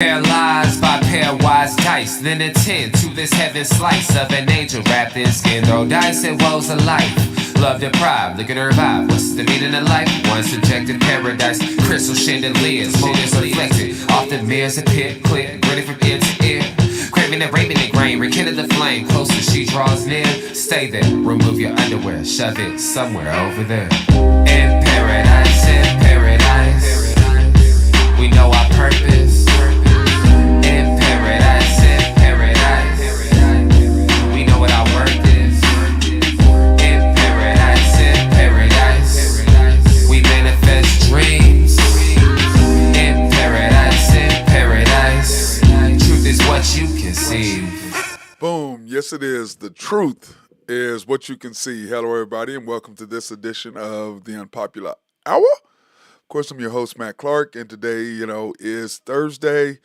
Paralyzed by pairwise dice, then attend to this heaven slice of an angel wrapped in skin. Throw dice and woes of life. Love deprived, looking to revive. What's the meaning of life? One subjective paradise. Crystal chandeliers, motives reflected. Off the mirrors appear clear, grinning from ear to ear. Craving and raving the grain, rekindle the flame. Closer she draws near. Stay there, remove your underwear, shove it somewhere over there. In paradise, we know our purpose. In paradise, we know what our worth is. In paradise, we manifest dreams. In paradise, truth is what you conceive. Boom. Yes, it is. The truth is what you can see. Hello, everybody, and welcome to this edition of the Unpopular Hour. Of course, I'm your host, Matt Clark, and today, is Thursday.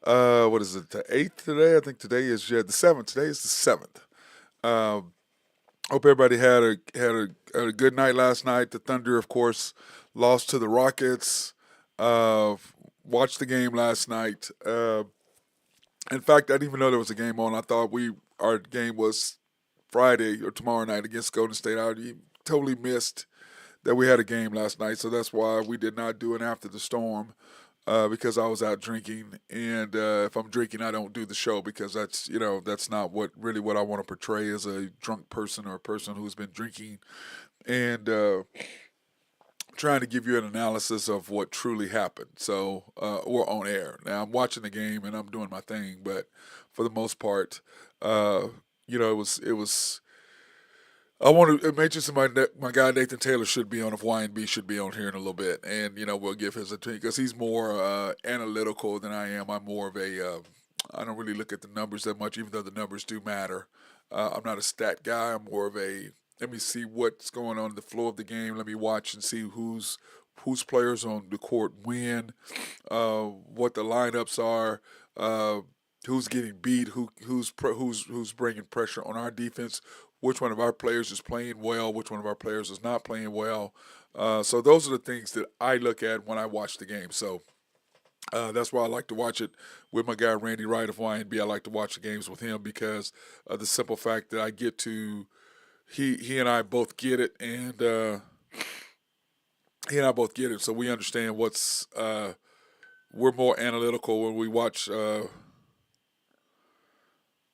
What is it, the 8th today? I think today is, the 7th. Today is the 7th. Hope everybody had a good night last night. The Thunder, of course, lost to the Rockets. Watched the game last night. In fact, I didn't even know there was a game on. I thought our game was Friday or tomorrow night against Golden State. I totally missed that we had a game last night, so that's why we did not do it after the storm, because I was out drinking. And if I'm drinking, I don't do the show because that's not what I want to portray as a drunk person or a person who's been drinking. And trying to give you an analysis of what truly happened. So or on air. Now I'm watching the game and I'm doing my thing, but for the most part, it was. I want to mention my guy Nathan Taylor should be on, if Y&B should be on here in a little bit, and we'll give his opinion because he's more analytical than I am. I'm more of a I don't really look at the numbers that much, even though the numbers do matter. I'm not a stat guy. I'm more of a let me see what's going on the floor of the game. Let me watch and see whose players on the court win, what the lineups are. Who's getting beat? Who's bringing pressure on our defense? Which one of our players is playing well? Which one of our players is not playing well? So those are the things that I look at when I watch the game. So that's why I like to watch it with my guy Randy Wright of Y&B. I like to watch the games with him because of the simple fact that I get to he and I both get it, and he and I both get it. So we understand we're more analytical when we watch.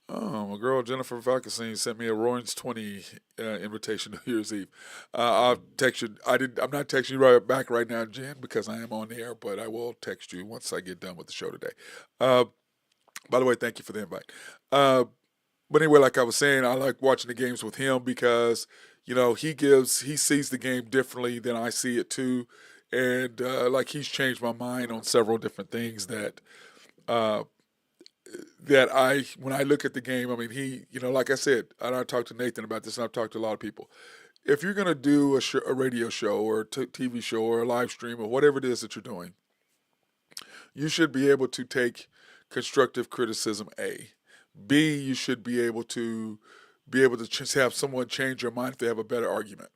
My girl Jennifer Falcasine sent me a Royins 20 invitation to New Year's Eve. I'll text you. I'm not texting you right back right now, Jen, because I am on the air, but I will text you once I get done with the show today. By the way, thank you for the invite. But anyway, like I was saying, I like watching the games with him because he sees the game differently than I see it too, and like he's changed my mind on several different things that. When I look at the game, I mean, he, like I said, and I talked to Nathan about this, and I've talked to a lot of people. If you're going to do a radio show or a TV show or a live stream or whatever it is that you're doing, you should be able to take constructive criticism, A. B, you should be able to just have someone change your mind if they have a better argument.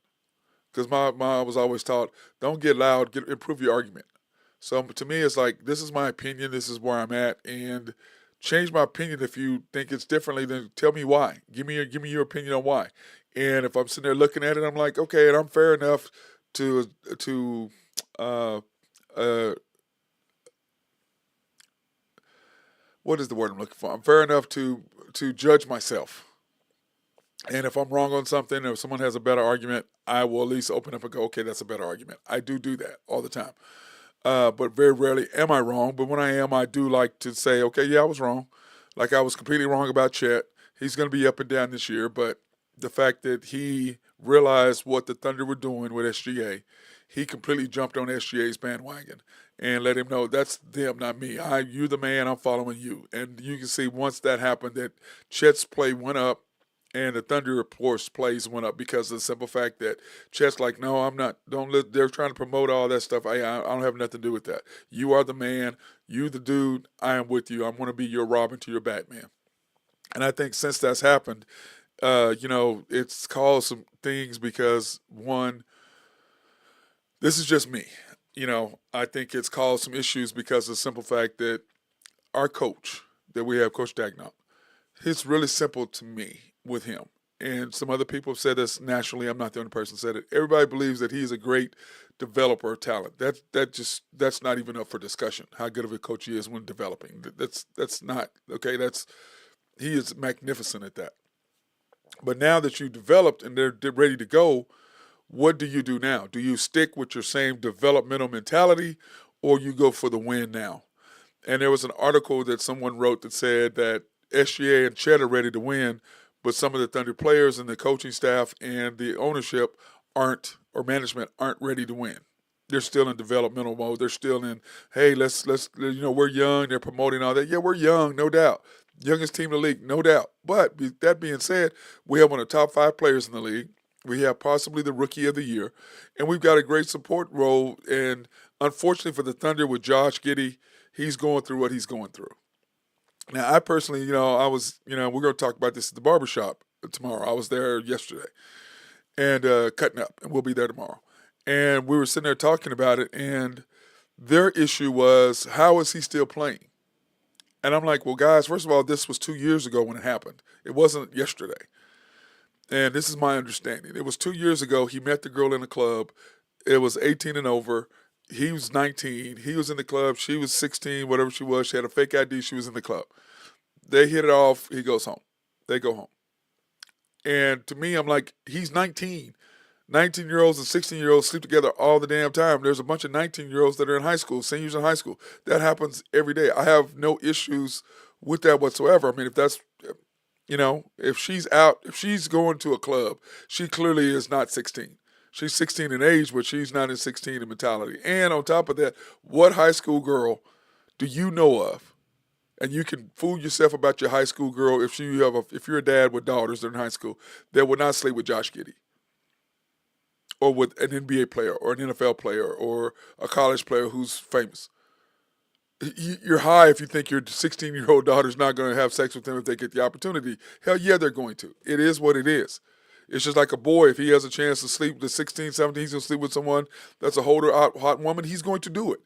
Because I was always taught, don't get loud, improve your argument. So to me, it's like, this is my opinion, this is where I'm at, and change my opinion if you think it's differently. Then tell me why. Give me your opinion on why. And if I'm sitting there looking at it, I'm like, okay, and I'm fair enough to what is the word I'm looking for? I'm fair enough to judge myself. And if I'm wrong on something, or if someone has a better argument, I will at least open up and go, okay, that's a better argument. I do that all the time. But very rarely am I wrong. But when I am, I do like to say, okay, yeah, I was wrong. Like I was completely wrong about Chet. He's going to be up and down this year. But the fact that he realized what the Thunder were doing with SGA, he completely jumped on SGA's bandwagon and let him know that's them, not me. You're the man. I'm following you. And you can see once that happened that Chet's play went up. And the Thunder, of course, plays went up because of the simple fact that Chet's like, no, I'm not. They're trying to promote all that stuff. I don't have nothing to do with that. You are the man. You the dude. I am with you. I'm going to be your Robin to your Batman. And I think since that's happened, it's caused some things because, one, this is just me. I think it's caused some issues because of the simple fact that our coach that we have, Coach Dagnall, it's really simple to me with him. And some other people have said this nationally. I'm not the only person who said it. Everybody believes that he's a great developer of talent. That's not even up for discussion. How good of a coach he is when developing. That's not okay. He is magnificent at that. But now that you've developed and they're ready to go, what do you do now? Do you stick with your same developmental mentality, or you go for the win now? And there was an article that someone wrote that said that SGA and Chet are ready to win, but some of the Thunder players and the coaching staff and the ownership aren't, or management aren't ready to win. They're still in developmental mode. They're still in, hey, let's we're young. They're promoting all that. Yeah, we're young, no doubt. Youngest team in the league, no doubt. But that being said, we have one of the top 5 players in the league. We have possibly the rookie of the year, and we've got a great support role. And unfortunately for the Thunder, with Josh Giddey, he's going through what he's going through. Now, I personally, we're going to talk about this at the barbershop tomorrow. I was there yesterday and cutting up, and we'll be there tomorrow. And we were sitting there talking about it, and their issue was, how is he still playing? And I'm like, well, guys, first of all, this was 2 years ago when it happened. It wasn't yesterday. And this is my understanding. It was 2 years ago. He met the girl in the club. It was 18 and over. He was 19. He was in the club. She was 16, whatever she was. She had a fake ID. She was in the club. They hit it off. He goes home. They go home. And to me, I'm like, he's 19. 19-year-olds and 16-year-olds sleep together all the damn time. There's a bunch of 19-year-olds that are in high school, seniors in high school. That happens every day. I have no issues with that whatsoever. I mean, if that's, if she's out, if she's going to a club, she clearly is not 16. She's 16 in age, but she's not in 16 in mentality. And on top of that, what high school girl do you know of? And you can fool yourself about your high school girl if you're a dad with daughters that are in high school that would not sleep with Josh Giddey, or with an NBA player or an NFL player or a college player who's famous. You're high if you think your 16-year-old daughter's not going to have sex with them if they get the opportunity. Hell yeah, they're going to. It is what it is. It's just like a boy. If he has a chance to sleep with 16, 17, he's going to sleep with someone that's a older, hot woman, he's going to do it.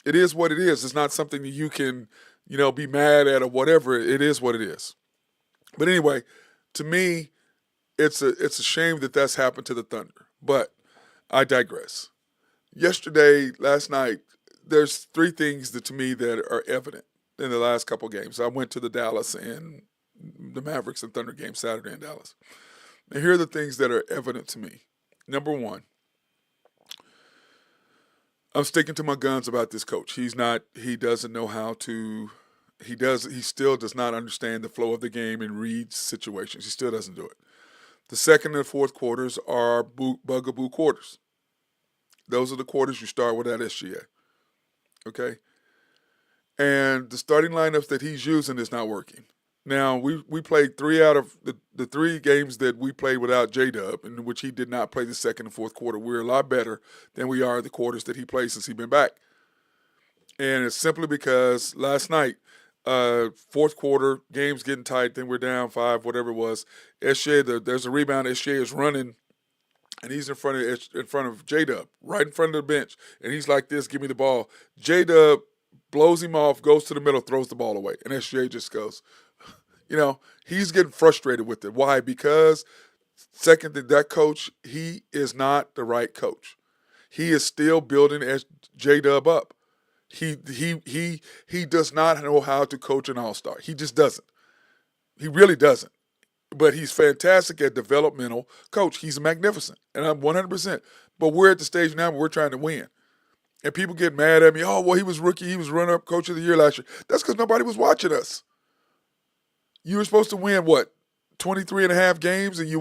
It is what it is. It's not something that you can, be mad at or whatever. It is what it is. But anyway, to me, it's a shame that that's happened to the Thunder. But I digress. Last night, there's 3 things that to me that are evident in the last couple games. I went to the Dallas and the Mavericks and Thunder game Saturday in Dallas. And here are the things that are evident to me. Number 1, I'm sticking to my guns about this coach. He doesn't know how to, he still does not understand the flow of the game and read situations. He still doesn't do it. The second and fourth quarters are bugaboo quarters. Those are the quarters you start with at SGA. Okay? And the starting lineups that he's using is not working. Now, we played 3 out of the 3 games that we played without J-Dub, in which he did not play the second and fourth quarter. We're a lot better than we are the quarters that he played since he's been back. And it's simply because last night, fourth quarter, game's getting tight, then we're down 5, whatever it was. SGA, there's a rebound. SGA is running, and he's in front of J-Dub, right in front of the bench. And he's like this, give me the ball. J-Dub blows him off, goes to the middle, throws the ball away. And SGA just goes, he's getting frustrated with it. Why? Because second, that coach, he is not the right coach. He is still building J-Dub up. He does not know how to coach an all-star. He just doesn't. He really doesn't. But he's fantastic at developmental coach. He's magnificent, and I'm 100%. But we're at the stage now where we're trying to win. And people get mad at me. Oh, well, he was rookie. He was runner-up coach of the year last year. That's because nobody was watching us. You were supposed to win, 23 and a half games, and we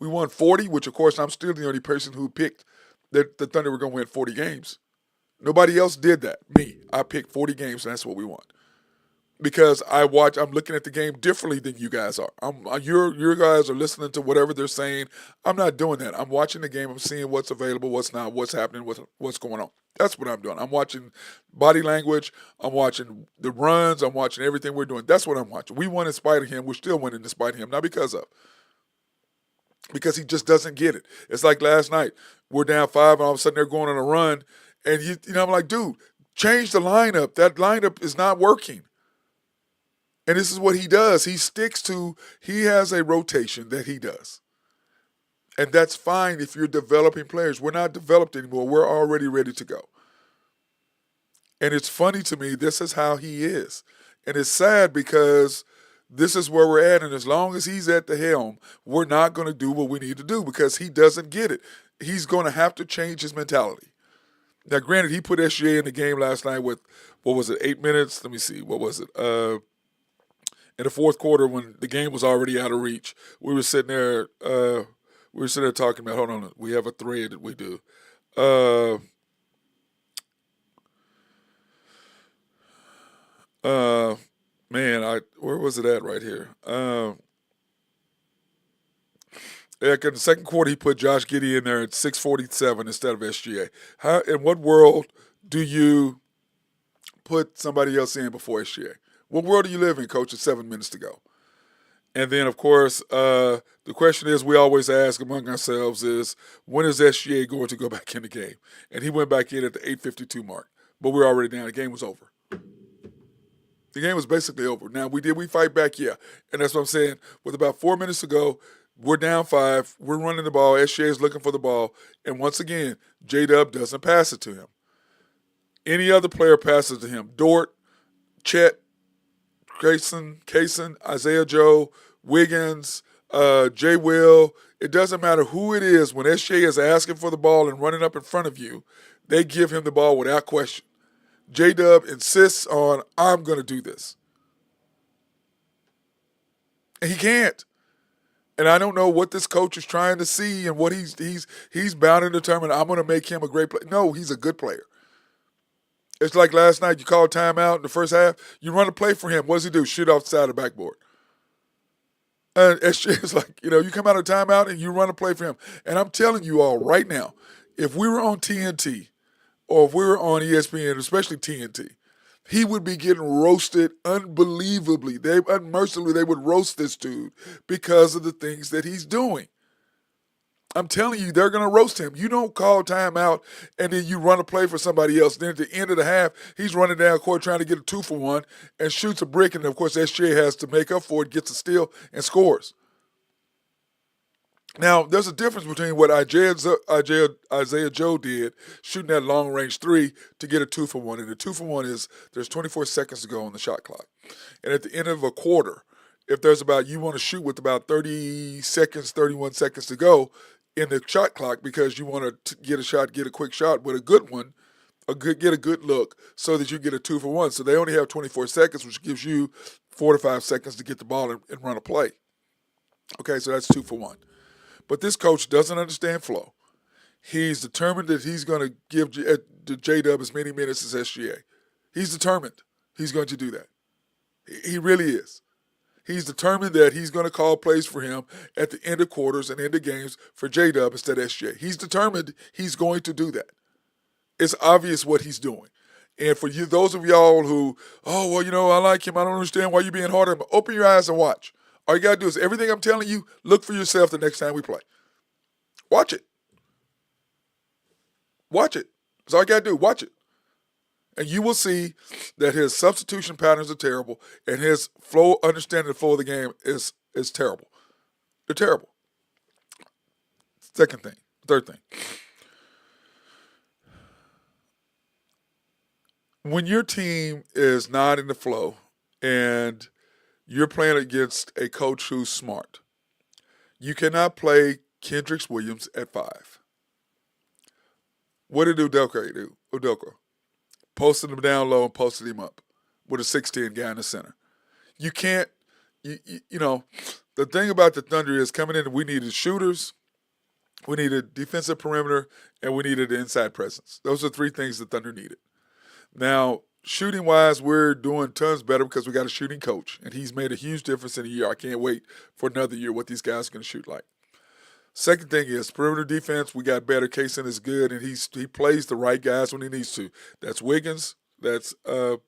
won 40, which, of course, I'm still the only person who picked that the Thunder were going to win 40 games. Nobody else did that. Me. I picked 40 games, and that's what we won. Because I'm looking at the game differently than you guys are. Your guys are listening to whatever they're saying. I'm not doing that. I'm watching the game. I'm seeing what's available, what's not, what's happening, what's going on. That's what I'm doing. I'm watching body language. I'm watching the runs. I'm watching everything we're doing. That's what I'm watching. We won in spite of him. We're still winning in spite of him, not because of. Because he just doesn't get it. It's like last night. We're down 5, and all of a sudden they're going on a run. And I'm like, dude, Change the lineup. That lineup is not working. And this is what he does. He has a rotation that he does. And that's fine if you're developing players. We're not developed anymore. We're already ready to go. And it's funny to me, this is how he is. And it's sad because this is where we're at. And as long as he's at the helm, we're not going to do what we need to do because he doesn't get it. He's going to have to change his mentality. Now, granted, he put SGA in the game last night with, what was it, 8 minutes? Let me see. What was it? In the fourth quarter when the game was already out of reach. We were sitting there talking about, hold on, we have a thread that we do. Uh, uh, where was it at right here? Like in the second quarter, he put Josh Giddey in there at 6:47 instead of SGA. How in what world do you put somebody else in before SGA? What world do you live in, Coach? At 7 minutes to go. And then, of course, the question is we always ask among ourselves is when is SGA going to go back in the game? And he went back in at the 8:52 mark, but we're already down. The game was over. The game was basically over. Now, did we fight back? Yeah. And that's what I'm saying. With about 4 minutes to go, we're down 5. We're running the ball. SGA is looking for the ball. And once again, J-Dub doesn't pass it to him. Any other player passes to him. Dort, Chet, Kaysen, Isaiah Joe, Wiggins, Jay Will. It doesn't matter who it is. When SGA is asking for the ball and running up in front of you, they give him the ball without question. J-Dub insists on, I'm going to do this. And he can't. And I don't know what this coach is trying to see and what he's bound and determined, I'm going to make him a great player. No, he's a good player. It's like last night, you call timeout in the first half, you run a play for him. What does he do? Shoot off the side of the backboard. And SJ is like, you come out of timeout and you run a play for him. And I'm telling you all right now, if we were on TNT or if we were on ESPN, especially TNT, he would be getting roasted unbelievably. Unmercifully, they would roast this dude because of the things that he's doing. I'm telling you, they're going to roast him. You don't call timeout and then you run a play for somebody else. Then at the end of the half, he's running down court trying to get a 2-for-1 and shoots a brick. And, of course, SGA has to make up for it, gets a steal, and scores. Now, there's a difference between what Isaiah Joe did, shooting that long-range 3 to get a 2-for-1. And the 2-for-1 is there's 24 seconds to go on the shot clock. And at the end of a quarter, if you want to shoot with about 30 seconds, 31 seconds to go in the shot clock because you want to get a quick shot with a good one, get a good look so that you get a 2-for-1. So they only have 24 seconds, which gives you 4 to 5 seconds to get the ball and run a play. Okay, so that's 2-for-1. But this coach doesn't understand flow. He's determined that he's going to give J-Dub as many minutes as SGA. He's determined he's going to do that. He really is. He's determined that he's going to call plays for him at the end of quarters and end of games for J-Dub instead of SGA. He's determined he's going to do that. It's obvious what he's doing. And for you, those of y'all who, I like him. I don't understand why you're being hard on him. Open your eyes and watch. All you got to do is everything I'm telling you, look for yourself the next time we play. Watch it. Watch it. That's all you got to do. Watch it. And you will see that his substitution patterns are terrible and his understanding the flow of the game is terrible. They're terrible. Third thing. When your team is not in the flow and you're playing against a coach who's smart, you cannot play Kendrick Williams at 5. What did Udoka do? Udoka posted him down low and posted him up with a 6'10" guy in the center. You can't, the thing about the Thunder is coming in, we needed shooters, we needed defensive perimeter, and we needed an inside presence. Those are 3 things the Thunder needed. Now, shooting-wise, we're doing tons better because we got a shooting coach, and he's made a huge difference in a year. I can't wait for another year what these guys are going to shoot like. Second thing is perimeter defense. We got better. Kaysen is good, and he plays the right guys when he needs to. That's Wiggins. That's That's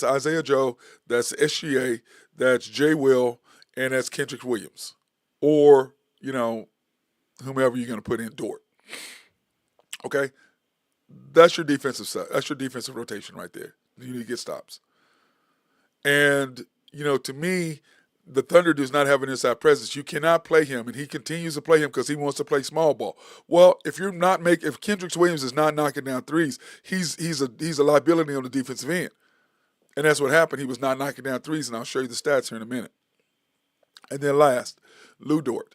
Isaiah Joe. That's SGA. That's Jay Will, and that's Kendrick Williams, or whomever you're going to put in Dort. Okay, That's your defensive side. That's your defensive rotation right there. You need to get stops. And to me, the Thunder does not have an inside presence. You cannot play him, and he continues to play him because he wants to play small ball. Well, if Kendrick Williams is not knocking down threes, he's a liability on the defensive end, and that's what happened. He was not knocking down threes, and I'll show you the stats here in a minute. And then last, Lou Dort.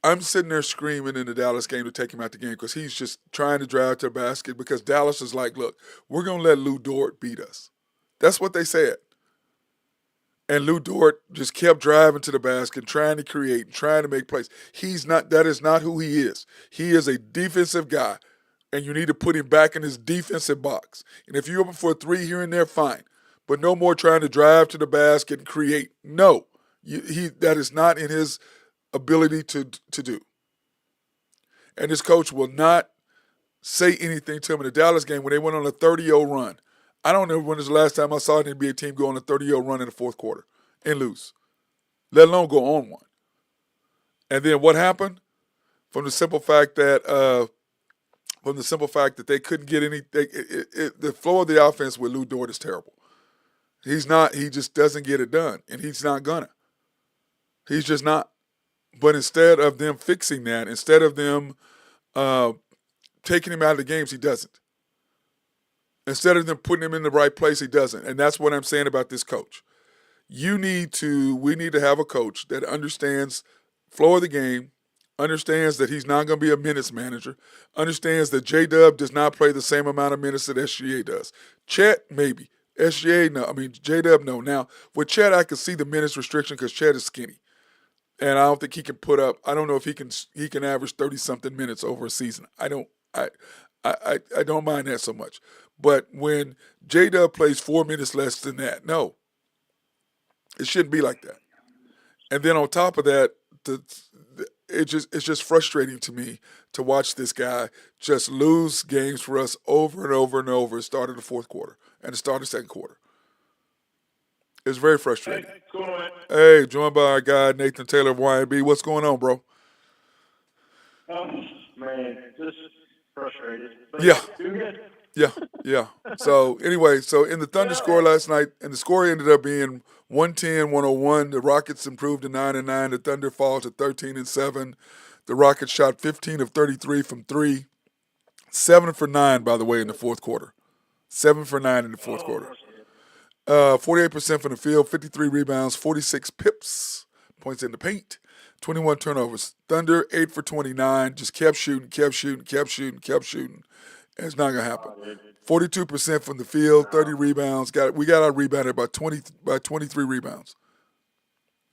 I'm sitting there screaming in the Dallas game to take him out the game because he's just trying to drive to the basket because Dallas is like, look, we're going to let Lou Dort beat us. That's what they said. And Lou Dort just kept driving to the basket, trying to create, trying to make plays. That is not who he is. He is a defensive guy, and you need to put him back in his defensive box. And if you're open for a three here and there, fine. But no more trying to drive to the basket and create. No, that is not in his ability to do. And his coach will not say anything to him in the Dallas game when they went on a 30-0 run. I don't know when was the last time I saw an NBA team go on a 30-0 run in the fourth quarter and lose, let alone go on one. And then what happened? From the simple fact that they couldn't get any, the flow of the offense with Lou Dort is terrible. He's not. He just doesn't get it done, and he's not gonna. He's just not. But instead of them fixing that, instead of them taking him out of the games, he doesn't. Instead of them putting him in the right place, he doesn't. And that's what I'm saying about this coach. We need to have a coach that understands flow of the game, understands that he's not going to be a minutes manager, understands that J-Dub does not play the same amount of minutes that SGA does. Chet, maybe. SGA, no. I mean, J-Dub, no. Now, with Chet, I can see the minutes restriction because Chet is skinny. And I don't think he can put up. I don't know if he can average 30-something minutes over a season. I don't mind that so much. But when J-Dub plays 4 minutes less than that, no, it shouldn't be like that. And then on top of that, it's just frustrating to me to watch this guy just lose games for us over and over and over. Start of the fourth quarter and the start of the second quarter. It's very frustrating. Hey, what's going on? Hey, joined by our guy Nathan Taylor of YNB. What's going on, bro? Oh, man, just frustrated. But Yeah. doing good. Yeah. So anyway, in the Thunder score last night, and the score ended up being 110-101. The Rockets improved to 9-9. The Thunder fall to 13-7. The Rockets shot 15 of 33 from three, 7 for 9, by the way, in the fourth quarter. 7 for 9 in the fourth quarter. 48% from the field, 53 rebounds, 46 pips, points in the paint, 21 turnovers. Thunder 8 for 29, just kept shooting. It's not gonna happen. 42% from the field, 30 rebounds. We got out rebounded by 23 rebounds.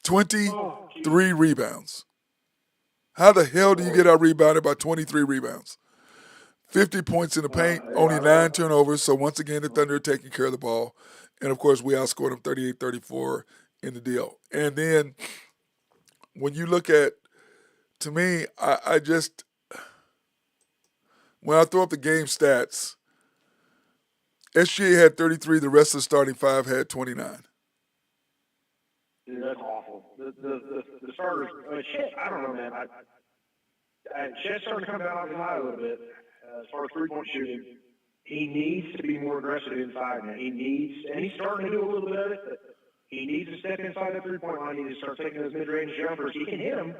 23 rebounds. How the hell do you get out rebounded by 23 rebounds? 50 points in the paint, only 9 turnovers. So once again, the Thunder are taking care of the ball. And of course, we outscored them 38-34 in the deal. And then when you look at, to me, when I throw up the game stats, SGA had 33. The rest of the starting five had 29. Dude, that's awful. The starters, Chet, I don't know, man. Chet's starting to come down off his high a little bit as far as three-point shooting. He needs to be more aggressive inside now. And he's starting to do a little bit of it, but he needs to step inside that three-point line. He needs to start taking those mid-range jumpers. He can hit them.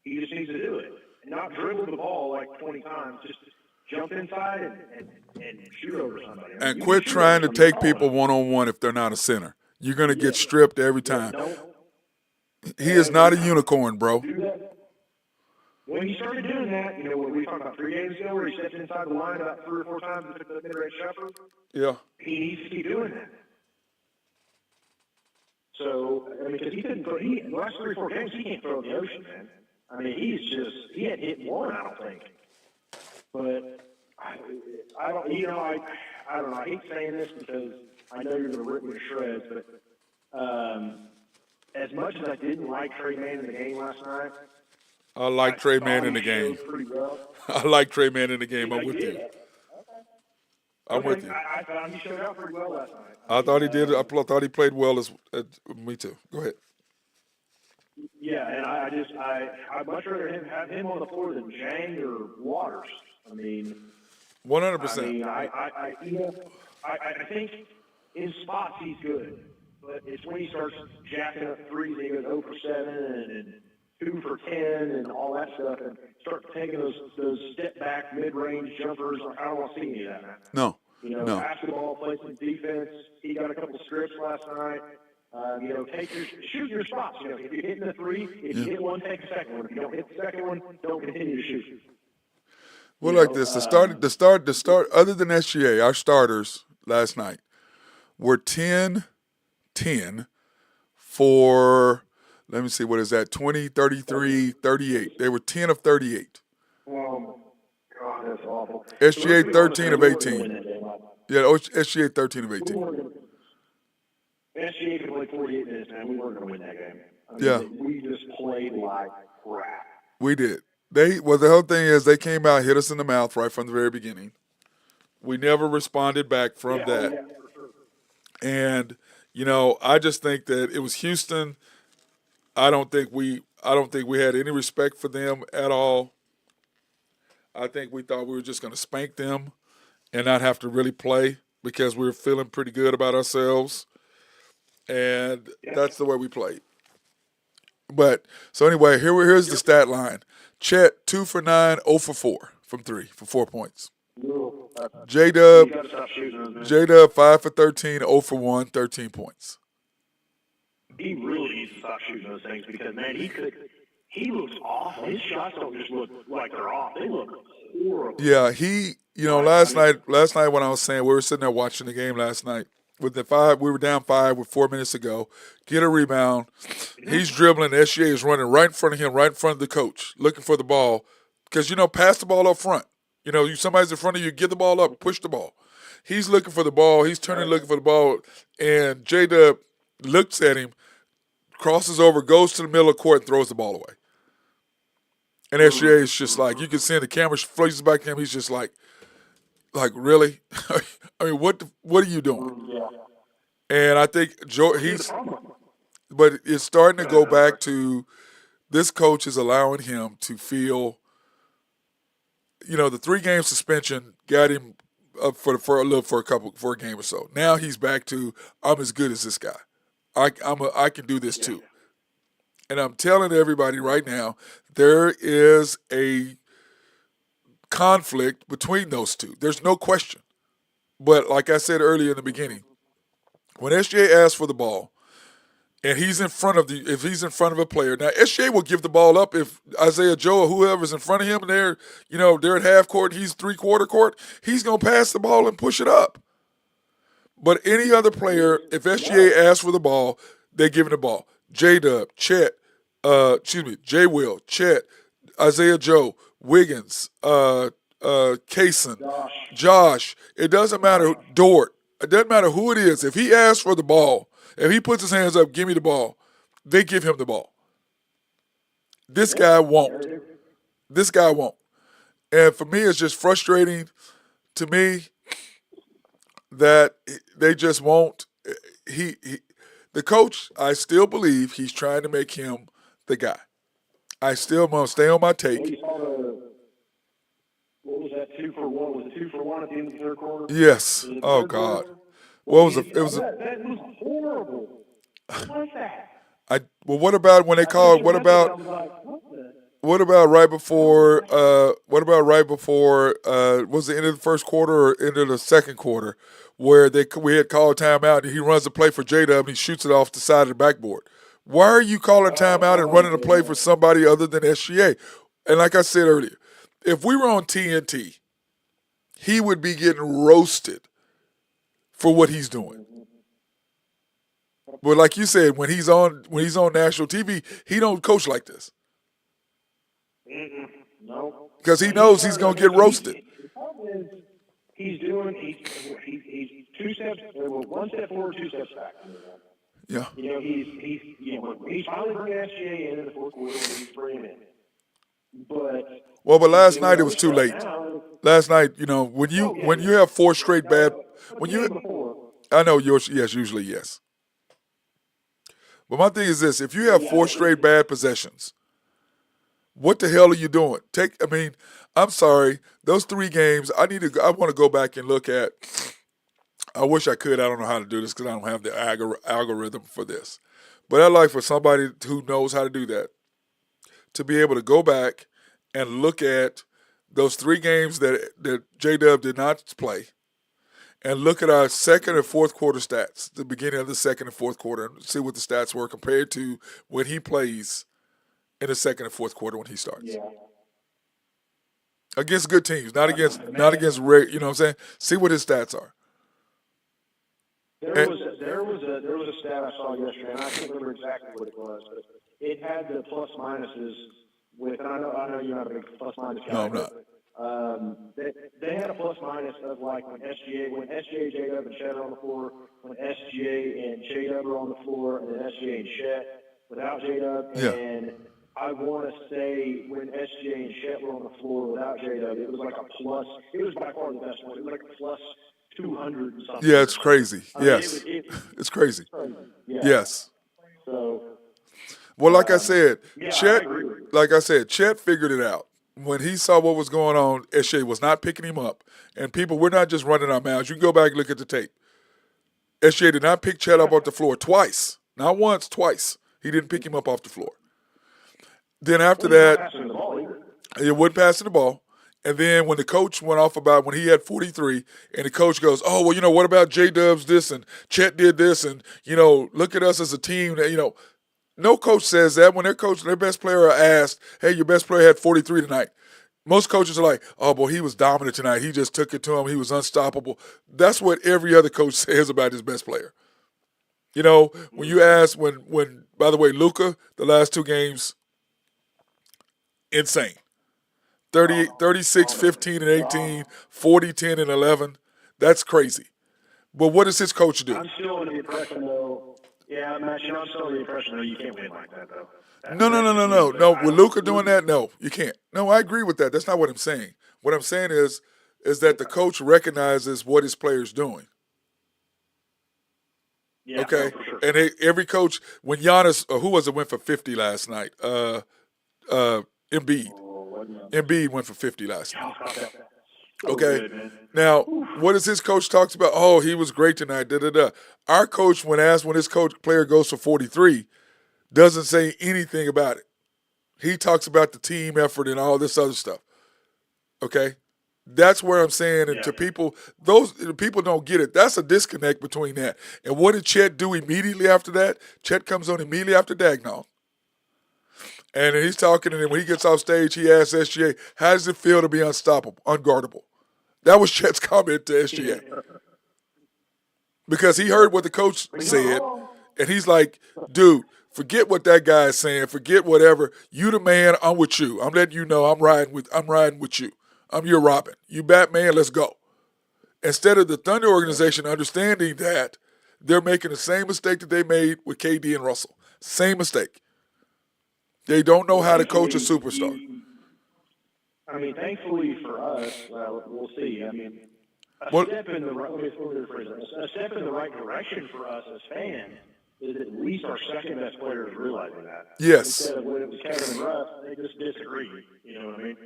He just needs to do it. And not dribble the ball like 20 times. Just jump inside and shoot over somebody. And quit trying to take people one-on-one if they're not a center. You're going to get stripped every time. He is not a unicorn, bro. When he started doing that, when we talked about 3 games ago where he stepped inside the line about 3 or 4 times and took the mid-range jumper, yeah, he needs to keep doing that. So, I mean, because the last 3 or 4 games, he can't throw in the ocean, man. I mean, he hadn't hit one, I don't think. But I don't know. I hate saying this because I know you're going to rip me to shreds, but as much as I didn't like Trey Mann in the game last night, I like Trey Mann in the game. I like Trey Mann in the game. I'm with you. I'm with you. I thought he showed out pretty well last night. I thought he did. I thought he played well. Me too. Go ahead. Yeah, and I'd much rather have him on the floor than Jang or Waters. I mean, 100%. I think in spots he's good, but it's when he starts jacking up threes and he goes 0 for 7 and 2 for 10 and all that stuff, and start taking those step back mid range jumpers. I don't want to see any of that, man. No. No. Basketball, play some defense. He got a couple strips last night. Shoot your spots. If you're hitting the three, if you hit one, take the second one. If you don't hit the second one, don't continue to shoot. Well, like this, the start. Other than SGA, our starters last night were 10 for, let me see, what is that, 20, 33, 38. They were 10 of 38. Oh, God, that's awful. SGA 13 of 18. Yeah, SGA 13 of 18. SGA could play 48 minutes, man. We weren't going to win that game. Yeah. We just played like crap. We did. The whole thing is they came out, hit us in the mouth right from the very beginning. We never responded back from that. Yeah, for sure. And, I just think that it was Houston. I don't think we had any respect for them at all. I think we thought we were just going to spank them and not have to really play because we were feeling pretty good about ourselves. And that's the way we played. But, so anyway, here's the stat line. Chet, 2 for 9, 0 for 4 from 3 for 4 points. J-Dub, 5 for 13, 0 for 1, 13 points. He really needs to stop shooting those things because, man, he looks awful. His shots don't just look like they're off. They look horrible. Yeah, last night when I was saying, we were sitting there watching the game last night. With the 5, we were down 5 with 4 minutes to go. Get a rebound. He's dribbling. SGA is running right in front of him, right in front of the coach, looking for the ball. Because, pass the ball up front. Somebody's in front of you, get the ball up, push the ball. He's looking for the ball. He's turning looking for the ball. And J-Dub looks at him, crosses over, goes to the middle of the court, and throws the ball away. And SGA is just like, you can see in the camera flashes back at him, he's just like really? I mean, what are you doing? Yeah. And I think but it's starting to go back to this coach is allowing him to feel, the 3-game suspension got him up for a game or so. Now he's back to, I'm as good as this guy. I can do this too. And I'm telling everybody right now, there is a conflict between those two. There's no question. But like I said earlier in the beginning, when SGA asks for the ball and he's in front of a player, now SGA will give the ball up if Isaiah Joe or whoever's in front of him and they're at half court, he's 3/4 court, he's gonna pass the ball and push it up. But any other player, if SGA asks for the ball, they're giving the ball. J-Dub, Chet, J. Will, Chet, Isaiah Joe, Wiggins, Kaysen, Josh. It doesn't matter. Dort. It doesn't matter who it is. If he asks for the ball, if he puts his hands up, give me the ball, they give him the ball. This guy won't. And for me, it's just frustrating to me that they just won't. The coach, I still believe he's trying to make him the guy. I still want to stay on my take. What was that, 2 for 1? Was it 2 for 1 at the end of the third quarter? Yes. Oh, God. What was it? It was. That was horrible. What was that? What about when they called? What about right before? Was the end of the first quarter or end of the second quarter, where we had called timeout and he runs a play for J-Dub and he shoots it off the side of the backboard? Why are you calling timeout and running a play for somebody other than SGA? And like I said earlier, if we were on TNT, he would be getting roasted for what he's doing. But like you said, when he's on national TV, he don't coach like this. No. Because he knows he's going to get roasted. The problem is he's 2 steps, one step forward, 2 steps back. Yeah. He's finally bringing SGA in the fourth quarter when he's bringing him in. But last night it was too late. Last night, when you have 4 straight bad, I know yours, yes, usually yes. But my thing is this: if you have four straight bad possessions, what the hell are you doing? I'm sorry, those 3 games. I want to go back and look at. I wish I could. I don't know how to do this because I don't have the algorithm for this. But I'd like for somebody who knows how to do that to be able to go back and look at those 3 games that J Dub did not play, and look at our second and fourth quarter stats, the beginning of the second and fourth quarter, and see what the stats were compared to when he plays in the second and fourth quarter when he starts. Yeah. Against good teams, not against you know what I'm saying? See what his stats are. There And, was a stat I saw yesterday, and I can't remember exactly what it was, but it had the plus minuses with. And I know you're not a big plus minus guy. no, I'm not. They had a plus minus of like when SGA, J-Dub, and Shed are on the floor, when SGA and J-Dub are on the floor, and then SGA and Shed without J-Dub, Yeah. and I want to say when SGA and Shed were on the floor without J-Dub, it was like a plus. It was by far the best one. It was like a plus 200 and something. Yeah, it's crazy. I mean, Yes, it's crazy. yeah. Yes. So, Well, like I said, yeah, I Chet, agree with you. like I said, Chet figured it out. When he saw what was going on, SGA was not picking him up. And people, we're not just running our mouths. You can go back and look at the tape. SGA did not pick Chet up off the floor twice. Not once, twice. He didn't pick him up off the floor. Then after He's not that, passing the ball either. he wasn't passing the ball. And then when the coach went off about when he had 43, and the coach goes, "Oh, well, what about J-Dubs this and Chet did this, and look at us as a team." No coach says that. When their best player are asked, "Hey, your best player had 43 tonight." Most coaches are like, "Oh, boy, he was dominant tonight. He just took it to him. He was unstoppable." That's what every other coach says about his best player. When you ask, by the way, Luka, the last 2 games, insane. 38, 36, 15, and 18, 40, 10, and 11. That's crazy. But what does his coach do? I'm still under the impression, though. Yeah, Matt, I'm still under the impression, though, you can't win like that, though. No, no, no, no, no. No, with Luka doing that, no, you can't. No, I agree with that. That's not what I'm saying. What I'm saying is that the coach recognizes what his player's doing. Yeah, Okay? no, for sure. And every coach, when Giannis, who was it, went for 50 last night? Embiid. Embiid went for 50 last night. So Okay. good, man. Now, what does his coach talks about? Oh, he was great tonight. Da da da. Our coach, when asked when his coach player goes for 43, doesn't say anything about it. He talks about the team effort and all this other stuff. Okay, that's where I'm saying, and to people, those people don't get it. That's a disconnect between that. And what did Chet do immediately after that? Chet comes on immediately after Dagnall. And he's talking, and then when he gets off stage, he asks SGA, "How does it feel to be unstoppable, unguardable?" That was Chet's comment to SGA. Because he heard what the coach said, and he's like, "Dude, forget what that guy is saying. Forget whatever. You the man. I'm with you. I'm letting you know I'm riding with you. I'm your Robin. You Batman. Let's go." Instead of the Thunder organization understanding that they're making the same mistake that they made with KD and Russell. Same mistake. They don't know how to coach a superstar. Thankfully for us, we'll see. A What? step in the right. Let me rephrase that. A step in the right direction for us as fans is at least our second best players realizing that. Yes. Instead of when it was Kevin and Russ, they just disagreed. You know what I mean?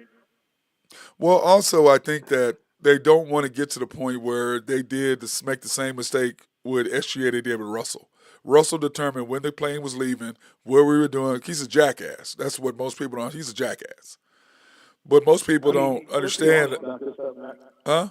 Well, also, I think that they don't want to get to the point where they did make the same mistake with SGA they did with Russell. Russell determined when the plane was leaving, what we were doing. He's a jackass. That's what most people don't. He's a jackass. But most people don't understand. About this stuff, Matt. Huh?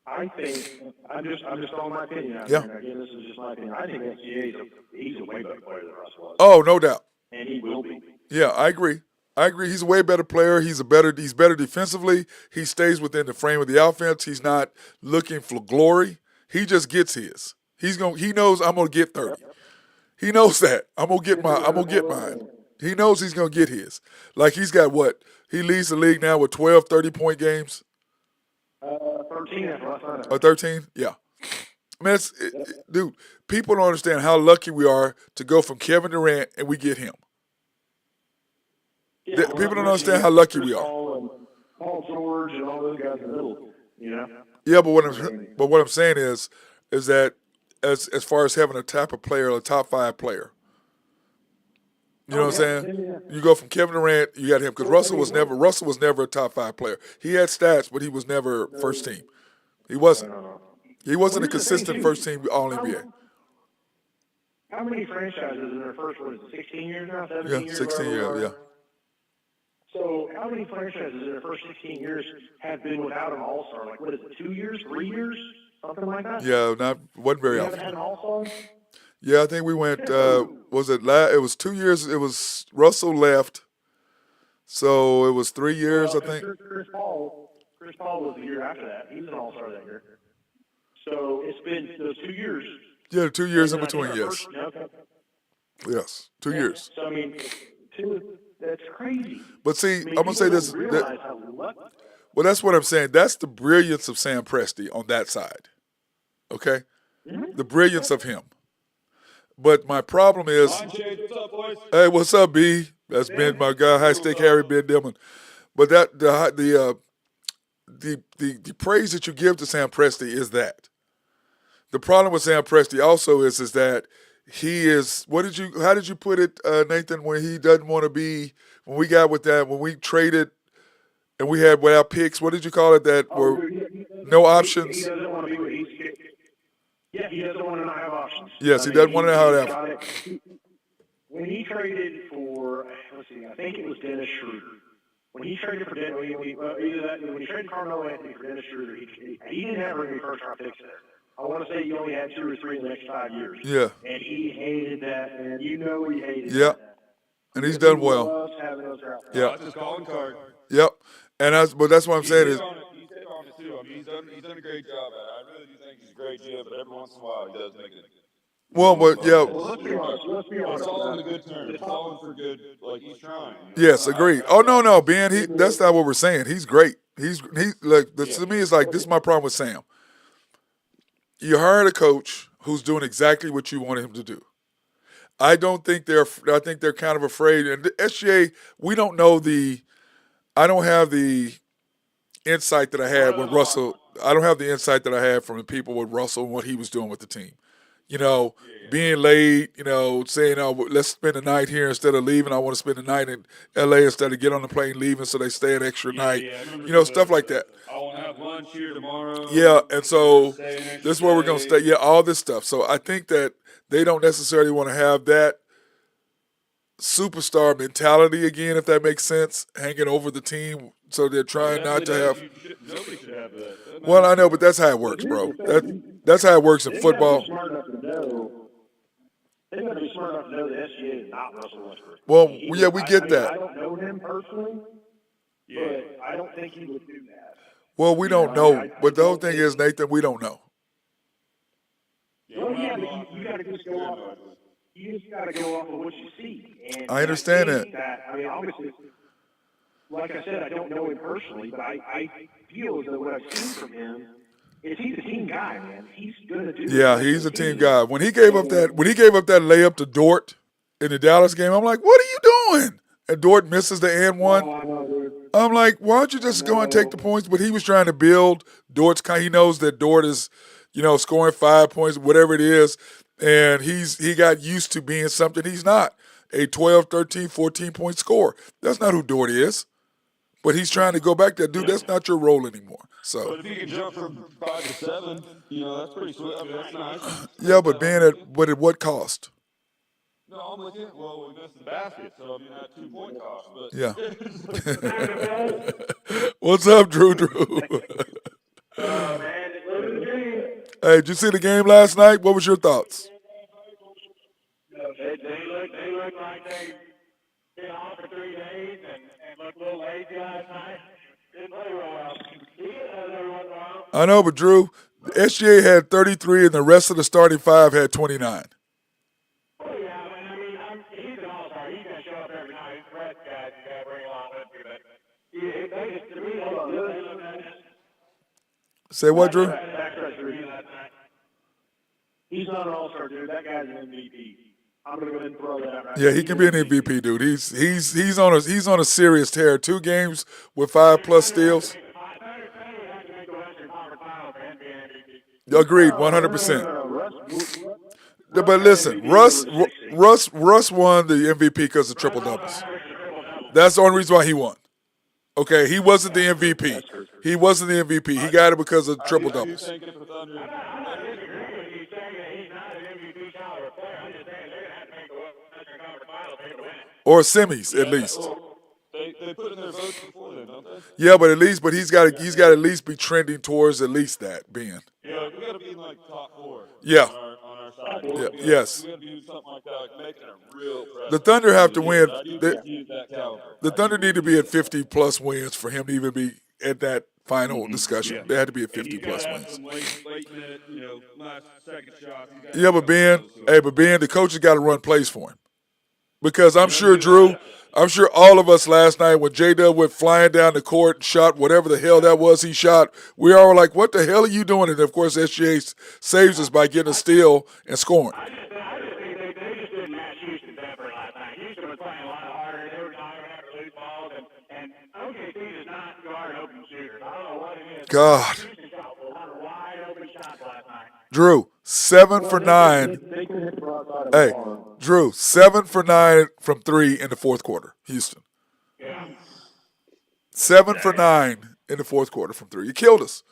I think I'm just throwing my opinion out Yeah. there. And again, this is just my opinion. I think SGA he's a way better player than Russ was, Oh, no doubt. and he will be. Yeah, I agree. He's a way better player. He's better defensively. He stays within the frame of the offense. He's not looking for glory. He just gets his. He knows I'm gonna get 30. He knows that. I'm gonna get mine. He knows he's gonna get his. Like he's got what? He leads the league now with 12 30-point games. 13 after last night. Or 13? Yeah. I mean, dude, people don't understand how lucky we are to go from Kevin Durant and we get him. Yeah, People don't understand how lucky we are. Paul George and all those guys in the middle, you know? Yeah, but what I'm saying is that as far as having a top 5 player, You know Oh what I'm yeah, saying? yeah, yeah. You go from Kevin Durant, you got him because Well, I mean, Russell was never a top five player. He had stats, but he was never first no, team. He no, wasn't. no, no. He Well, wasn't a here's the thing consistent too. first team All How NBA. how many franchises in their first, what is it, 16 years now, Yeah, 17 years, 16 whatever we years. are? Yeah. So how many franchises in their first 16 years have been without an all-star? Like, what is it, 2 years, 3 years, something like that? Yeah, not wasn't very We haven't often. had an all-star? Yeah, I think we went. No. Was it? It was 2 years. It was Russell left, so it was 3 years, Well, I and think. Chris Paul was the year after that. He was an all-star that year. So it's been those 2 years. Yeah, 2 years And in then I think between. our Yes, first, no, okay. yes, two Yeah. years. So, I mean, that's crazy. But see, I mean, I'm gonna people say don't this. realize how lucky. Well, that's what I'm saying. That's the brilliance of Sam Presti on that side. Okay, Mm-hmm. the brilliance of him. But my problem is, Line change. What's up, boys? hey, what's up, B? That's Ben, my guy, High Stick Harry, Ben Dillman. But that the praise that you give to Sam Presti is that. The problem with Sam Presti also is that he is. How did you put it, Nathan? When he doesn't want to be. When we got with that. When we traded and we had without picks. What did you call it? That Oh, were dude, no he options. doesn't want to be what he's. Yeah, he doesn't want to not have options. Yes, I he mean, doesn't want to have he's that. got it. When he traded for, let's see, I think it was Dennis Schroeder. When he traded for either that, when he traded Carmelo Anthony for Dennis Schroeder, he didn't have very many first round picks there. I want to say he only had 2 or 3 in the next 5 years. Yeah, And he hated that, and you know he hated yeah, that. and he's Because done he well. loves having those draft picks. Yeah, That's his calling card. yep. But that's what I'm He's saying hit is, on it. He's hit on it too. I mean, he's done a great job at it. I really do think he's a great GM, but every once in a while he does make it. well, but yeah, Well, let's be honest. Let's be honest. It's all in the good terms. It's all in for good. Like he's trying. yes, agreed. Oh no, Ben, that's not what we're saying. He's great. He like to me. It's like this is my problem with Sam. You hired a coach who's doing exactly what you wanted him to do. I don't think they're. I think they're kind of afraid. And the SGA, we don't know the. I don't have the insight that I had with Russell. I don't have the insight that I had from the people with Russell and what he was doing with the team. You know, being late, saying, oh, let's spend the night here instead of leaving. I want to spend the night in L.A. instead of get on the plane leaving, so they stay an extra night. Stuff like that. I want to have lunch here tomorrow. Yeah, and so Stay an extra this is where we're going to stay. day. Yeah, all this stuff. So I think that they don't necessarily want to have that superstar mentality again, if that makes sense, hanging over the team. So they're trying not to have. Nobody should have that. Well, I know, but that's how it works, bro. That's how it works in They've got to football. be smart enough to know. They've got to be smart enough to know that SGA is not Russell Westbrook. Well, yeah, we get I that. don't know him personally, but I don't think he would do that. Well, we don't know, but the whole thing is, Nathan, we don't know. Well, yeah, but you got to just go off. You just got to go off of what you see. And I understand think that. I mean, obviously, like I said, I don't know him personally, but I feel as though what I've seen from him is he's a team guy, man. He's gonna do. Yeah, he's a team guy. When he gave up that layup to Dort in the Dallas game, I'm like, what are you doing? And Dort misses the and one. Oh, I know, dude. I'm like, why don't you just go and take the points? But he was trying to build he knows that Dort is, scoring 5 points, whatever it is. And he got used to being something he's not. A 12, 13, 14-point scorer. That's not who Dort is. But he's trying to go back there. Dude, that's not your role anymore. So But if you can jump from 5 to 7, that's pretty sweet. I mean, that's nice. yeah, but at what cost? No, I'm with you. Well, we missed the basket, so I mean that 2-point cost. But Yeah. What's up, Drew? Man, living the dream. Hey, did you see the game last night? What was your thoughts? They look like they've been off for 3 days and looked a little lazy last night. Didn't play real well. He has every once in a while. I know, but Drew, SGA had 33 and the rest of the starting five had 29. Oh, yeah, I mean, he's an all-star. He's going to show up every night. Fred's guy can bring along with you. But they just, to me, they look at it. Say what, Drew? He's not an all-star, dude. That guy's an MVP. I'm gonna go ahead and throw that out. Right Yeah, he can be an MVP, dude. He's on a serious tear. 2 games with 5+ steals. Agreed, 100%. But listen, Russ won the MVP because of triple doubles. That's the only reason why he won. Okay, he wasn't the MVP. He wasn't the MVP. He got it because of triple I do doubles. think if the Thunder, I'm not disagreeing with you saying that he's not an MVP caliber player. I'm just saying they're going to have to make the Western Conference Finals to win it. Or semis at least. they put in their votes before then, don't they? Yeah, but he's got to at least be trending towards at least that being. Yeah, we got to be in like top 4 Yeah. on our side. Yeah. Yes. We got to do something like that, like making a real press. The Thunder have to win. I do think he's that caliber. The Thunder need to be at 50 plus wins for him to even be at that final discussion. They had to be at 50 plus wins. Some late minute, last second shots. Yeah, but Ben, the coaches got to run plays for him. Because I'm sure Drew, I'm sure all of us last night when J-Dub went flying down the court and shot whatever the hell that was he shot, we all were like, what the hell are you doing? And of course SGA saves us by getting a steal and scoring. I just think they just didn't match Houston's effort last night. Houston was playing a lot harder. They were diving after loose balls, and OKC does not guard open shooters. I don't know what it is. God. Houston shot a lot of wide open shots last night. Drew, 7 for 9. They can hit the broadside of Hey, the arm. Drew, 7 for 9 from 3 in the fourth quarter. Houston. Yeah. 7 for 9 in the fourth quarter from 3. You killed us.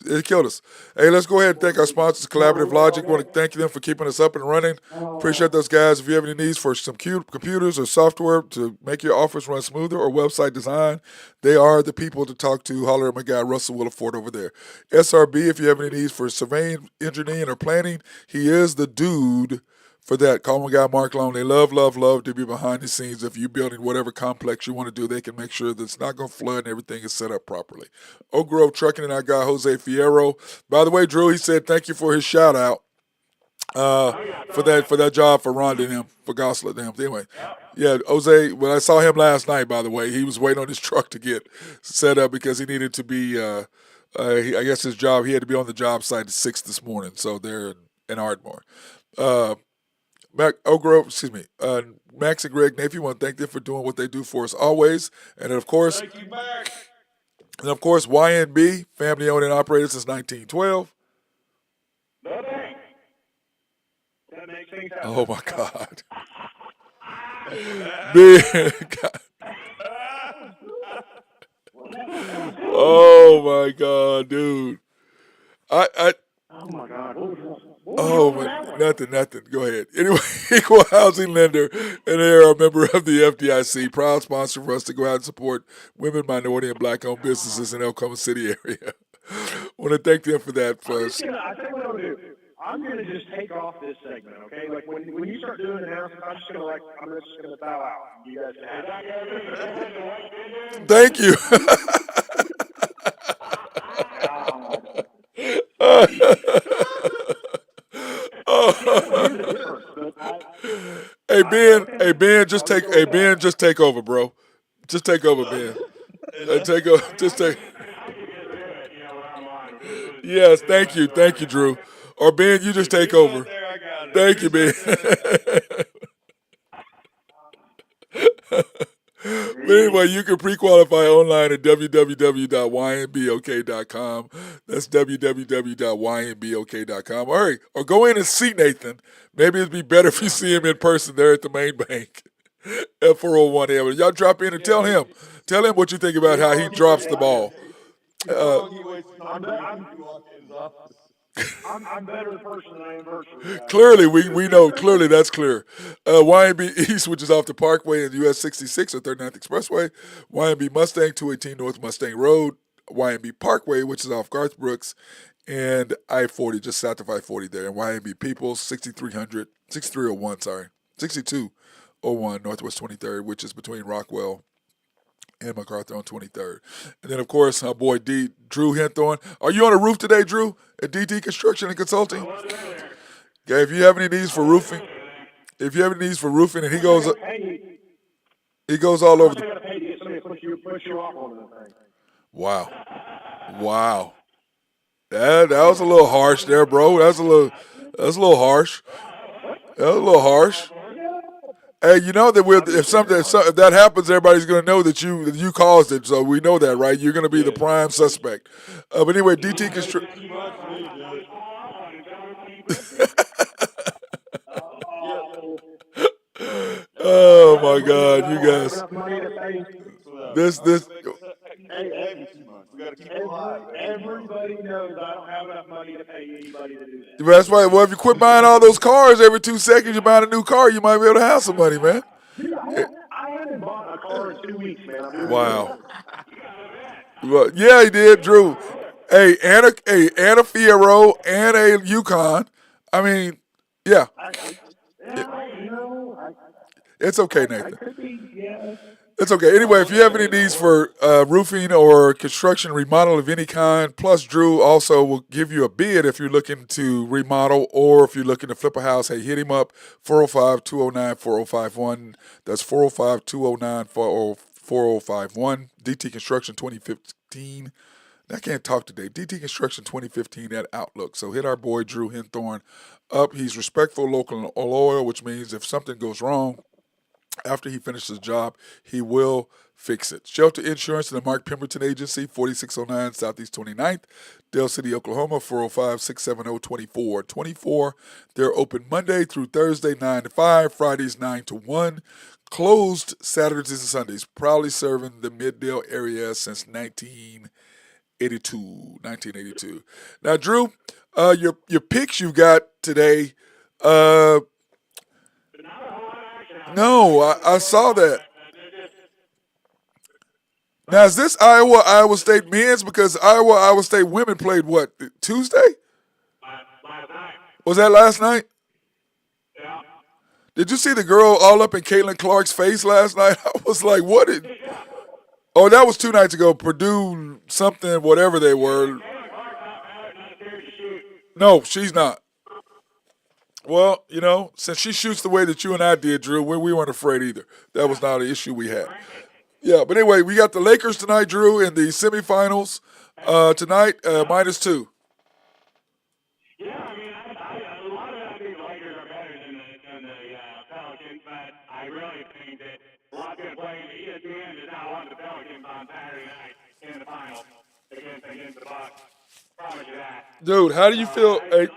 It killed us. Hey, let's go ahead and thank our sponsors, Collaborative Logic. We want to thank them for keeping us up and running. Appreciate those guys. If you have any needs for some computers or software to make your office run smoother or website design, they are the people to talk to. Holler at my guy, Russell Williford, over there. SRB, if you have any needs for surveying, engineering, or planning, he is the dude for that. Call my guy Mark Long. They love to be behind the scenes. If you're building whatever complex you want to do, they can make sure that it's not going to flood and everything is set up properly. Oak Grove Trucking and our guy Jose Fierro. By the way, Drew, he said thank you for his shout out for that job for Rhonda and him, for Gosler and him. Anyway, yeah, Jose, when I saw him last night, by the way, he was waiting on his truck to get set up because he needed to be, I guess his job, he had to be on the job site at 6 this morning, so they're in Ardmore. Max and Greg Nafe, want to thank them for doing what they do for us always. And then, of course, Thank you, Max. and of course, YNB, family owned and operated since 1912. No thanks. That makes things happen. Oh my God. Big God. Oh my God, dude. Oh my God. What was that? Oh, man, nothing. Go ahead. Anyway, Equal Housing Lender, and they are a member of the FDIC, proud sponsor for us to go out and support women, minority, and black-owned businesses in the Oklahoma City area. Want to thank them for that. I think what I'm gonna do. I'm gonna just take off this segment, okay? Like when you start doing announcements, I'm just gonna bow out. You guys can have it. Thank you. Hey Ben, just take over, bro. Just take over, Ben. Take over. Just take. Yes, thank you, Drew. Or Ben, you just take over. Thank you, Ben. But anyway, you can pre-qualify online at www.ynbok.com. That's www.ynbok.com. All right, or go in and see Nathan. Maybe it'd be better if you see him in person there at the main bank at 401 Avenue. Y'all drop in and tell him what you think about how he drops the ball. I'm better in person than I am virtually. Clearly, we know. Clearly, that's clear. YNB East, which is off the Parkway and US 66 or 39th Expressway. YNB Mustang, 218 North Mustang Road. YNB Parkway, which is off Garth Brooks and I-40, just south of I-40 there. And YNB Peoples, 6201 Northwest 23rd, which is between Rockwell and MacArthur on 23rd. And then, of course, our boy Drew Henthorn. Are you on the roof today, Drew, at DT Construction and Consulting? Okay, if you have any needs for roofing, and he goes all over I gotta pay to get somebody to push you off on that thing. Wow. That was a little harsh there, bro. That's a little harsh. Hey, you know that if that happens, everybody's going to know that you caused it. So we know that, right? You're going to be the prime suspect. But anyway, DT Construction. my God, you I don't have guys. enough money to pay. This. Hey, Every 2 months. We got to keep it alive. everybody knows I don't have enough money to pay anybody to do that. That's right. Well, if you quit buying all those cars every 2 seconds, you're buying a new car. You might be able to have some money, man. Dude, I haven't bought a car in 2 weeks, man. I'm doing Wow. good. Well, yeah, he did, Drew. And a Fiero and a Yukon. I mean, yeah, it's okay, I Nathan. could be, yeah. It's okay. Anyway, if you have any needs for roofing or construction remodel of any kind, plus Drew also will give you a bid if you're looking to remodel or if you're looking to flip a house. Hey, hit him up, 405-209-4051. That's 405-209-4051. DT Construction 2015. I can't talk today. DT Construction 2015 at Outlook. So hit our boy Drew Henthorn up. He's respectful, local, and loyal, which means if something goes wrong, after he finishes the job, he will fix it. Shelter Insurance and the Mark Pemberton Agency, 4609 Southeast 29th, Dale City, Oklahoma, 405-670-2424. They're open Monday through Thursday, 9 to 5, Fridays, 9 to 1. Closed Saturdays and Sundays. Proudly serving the Mid-Dale area since 1982. Now, Drew, your picks you got today, no, I saw that. Now, is this Iowa State men's? Because Iowa State women played what, Tuesday? Last night. Was that last night? Yeah. Did you see the girl all up in Caitlin Clark's face last night? I was like, what did. Oh, that was 2 nights ago. Purdue something, whatever they were. No, she's not. Well, since she shoots the way that you and I did, Drew, we weren't afraid either. That was not an issue we had. Yeah, but anyway, we got the Lakers tonight, Drew, in the semifinals tonight, -2. Yeah, I mean, a lot of I think the Lakers are better than the Pelicans, but I really think that a lot of people playing the ESPN does not want the Pelicans on Saturday night in the finals against the Bucks. Promise you that. Dude, how do you feel? The Lakers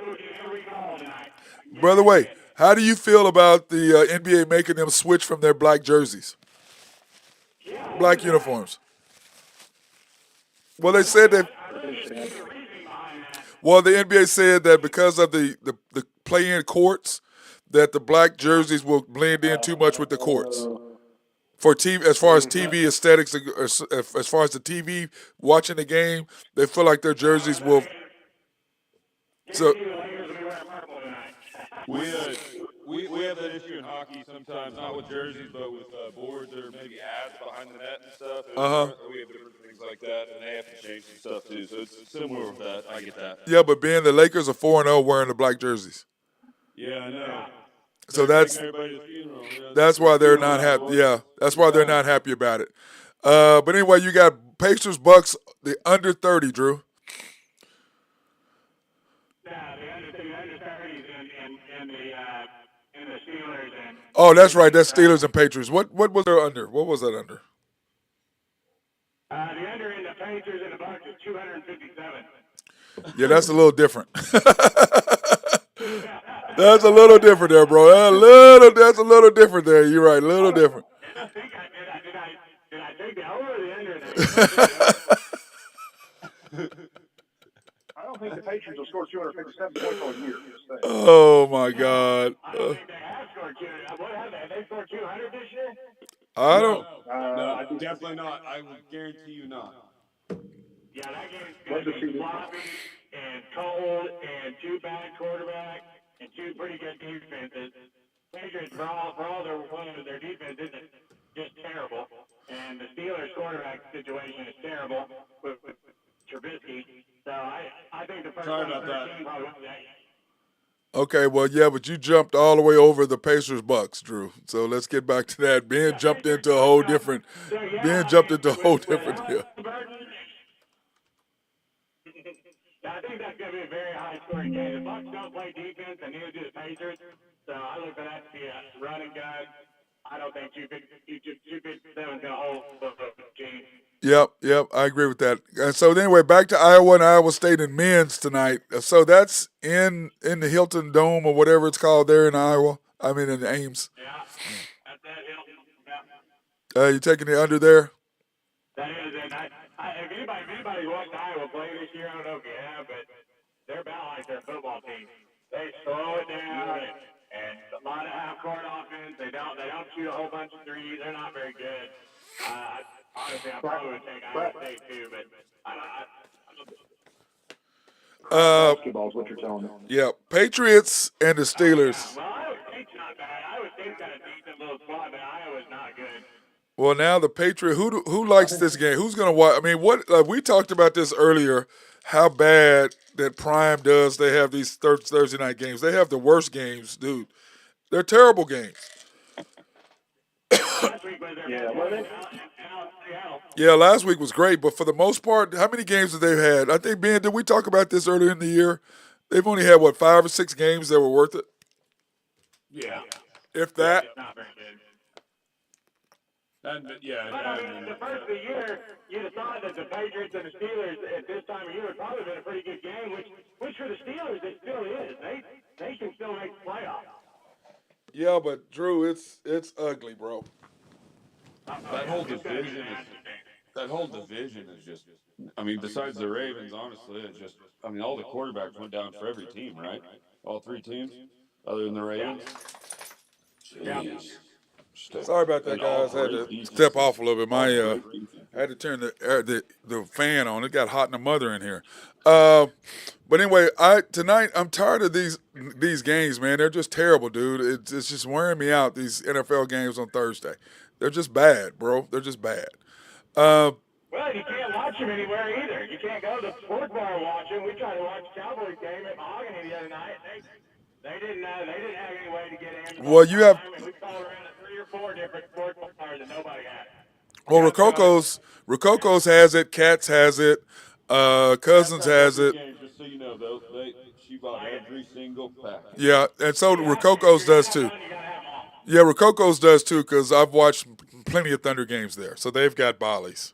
will get every call tonight. Brother Way, how do you feel about the NBA making them switch from their black jerseys? Black uniforms. Well, they said that. Well, the NBA said that because of the play-in courts, that the black jerseys will blend in too much with the courts. For TV, as far as TV aesthetics, as far as the TV watching the game, they feel like their jerseys will. So. We have that issue in hockey sometimes, not with jerseys, but with boards or maybe ads behind the net and stuff. We have different things like that, and they have to change some stuff too. So it's similar with that. I get that. Yeah, but being the Lakers are 4-0 wearing the black jerseys. Yeah, I know. So that's why they're not happy. Yeah, that's why they're not happy about it. But anyway, you got Pacers Bucks, the under 30, Drew. Yeah, the under 30s and the Steelers and. Oh, that's right. That's Steelers and Patriots. What was their under? What was that under? The under in the Pacers and the Bucks is 257. Yeah, that's a little different. That's a little different there, bro. That's a little different there. You're right, a little different. Did I take the over or the under? I don't think the Patriots will score 257 points all year. Oh, my God. I don't think they have scored 200. What have they? Have they scored 200 this year? I don't. No, definitely not. I will guarantee you not. Yeah, that game's going to be sloppy and cold and 2 bad quarterbacks and 2 pretty good defenses. Patriots, for all their players, their defense isn't just terrible. And the Steelers' quarterback situation is terrible with Trubisky. So I think the first Sorry about that. team probably wins that game. Okay, well, yeah, but you jumped all the way over the Pacers Bucks, Drew. So let's get back to that. Ben jumped into a whole different. Ben jumped into a whole different deal. I think that's going to be a very high-scoring game. The Bucks don't play defense, and neither do the Pacers. So I look for that to be a running gun. I don't think 257 is going to hold the team. Yep, I agree with that. So anyway, back to Iowa and Iowa State and men's tonight. So that's in the Hilton Dome or whatever it's called there in Iowa. I mean in Ames. Yeah, that's it. You taking the under there? That is, and if anybody watched Iowa play this year, I don't know if you have, but they're about like their football team. They slow it down and a lot of half-court offense. They don't shoot a whole bunch of threes. They're not very good. Honestly, I probably would take Iowa State too, but I Basketball is what you're telling me. Yeah, Patriots and the Steelers. well, Iowa State's not bad. Iowa State's got a decent little squad, but Iowa's not good. Well, now the Patriot. Who likes this game? Who's gonna watch? I mean, what we talked about this earlier. How bad that Prime does. They have these Thursday night games. They have the worst games, dude. They're terrible games. Last week was their Yeah, best well, game out Seattle. Yeah, last week was great, but for the most part, how many games have they had? I think, Ben, did we talk about this earlier in the year? They've only had, what, 5 or 6 games that were worth it? Yeah. If that. It's not very good. And, yeah. But I mean, the first of the year, you'd have thought that the Patriots and the Steelers at this time of year would probably been a pretty good game, which for the Steelers it still is. They can still make the playoffs. Yeah, but, Drew, it's ugly, bro. That whole division is just. I mean, besides the Ravens, honestly, it's just. I mean, all the quarterbacks went down for every team, right? All 3 teams, other than the Ravens. Jeez. Sorry about that, guys. I had to step off a little bit. I had to turn the fan on. It got hot in the mother in here. But anyway, tonight I'm tired of these games, man. They're just terrible, dude. It's just wearing me out. These NFL games on Thursday, they're just bad, bro. They're just bad. Well, you can't watch them anywhere either. You can't go to the sports bar and watch them. We tried to watch the Cowboys game at Mahogany the other night. They didn't have any way to get in. Well, you have. And we called around at 3 or 4 different sports bars and nobody had it. Well, Rococo's has it. Cats has it. Cousins has it. Just so you know, though, she bought every single pack. Yeah, and so Rococo's does too. Yeah, Rococo's does too because I've watched plenty of Thunder games there, so they've got Bollies.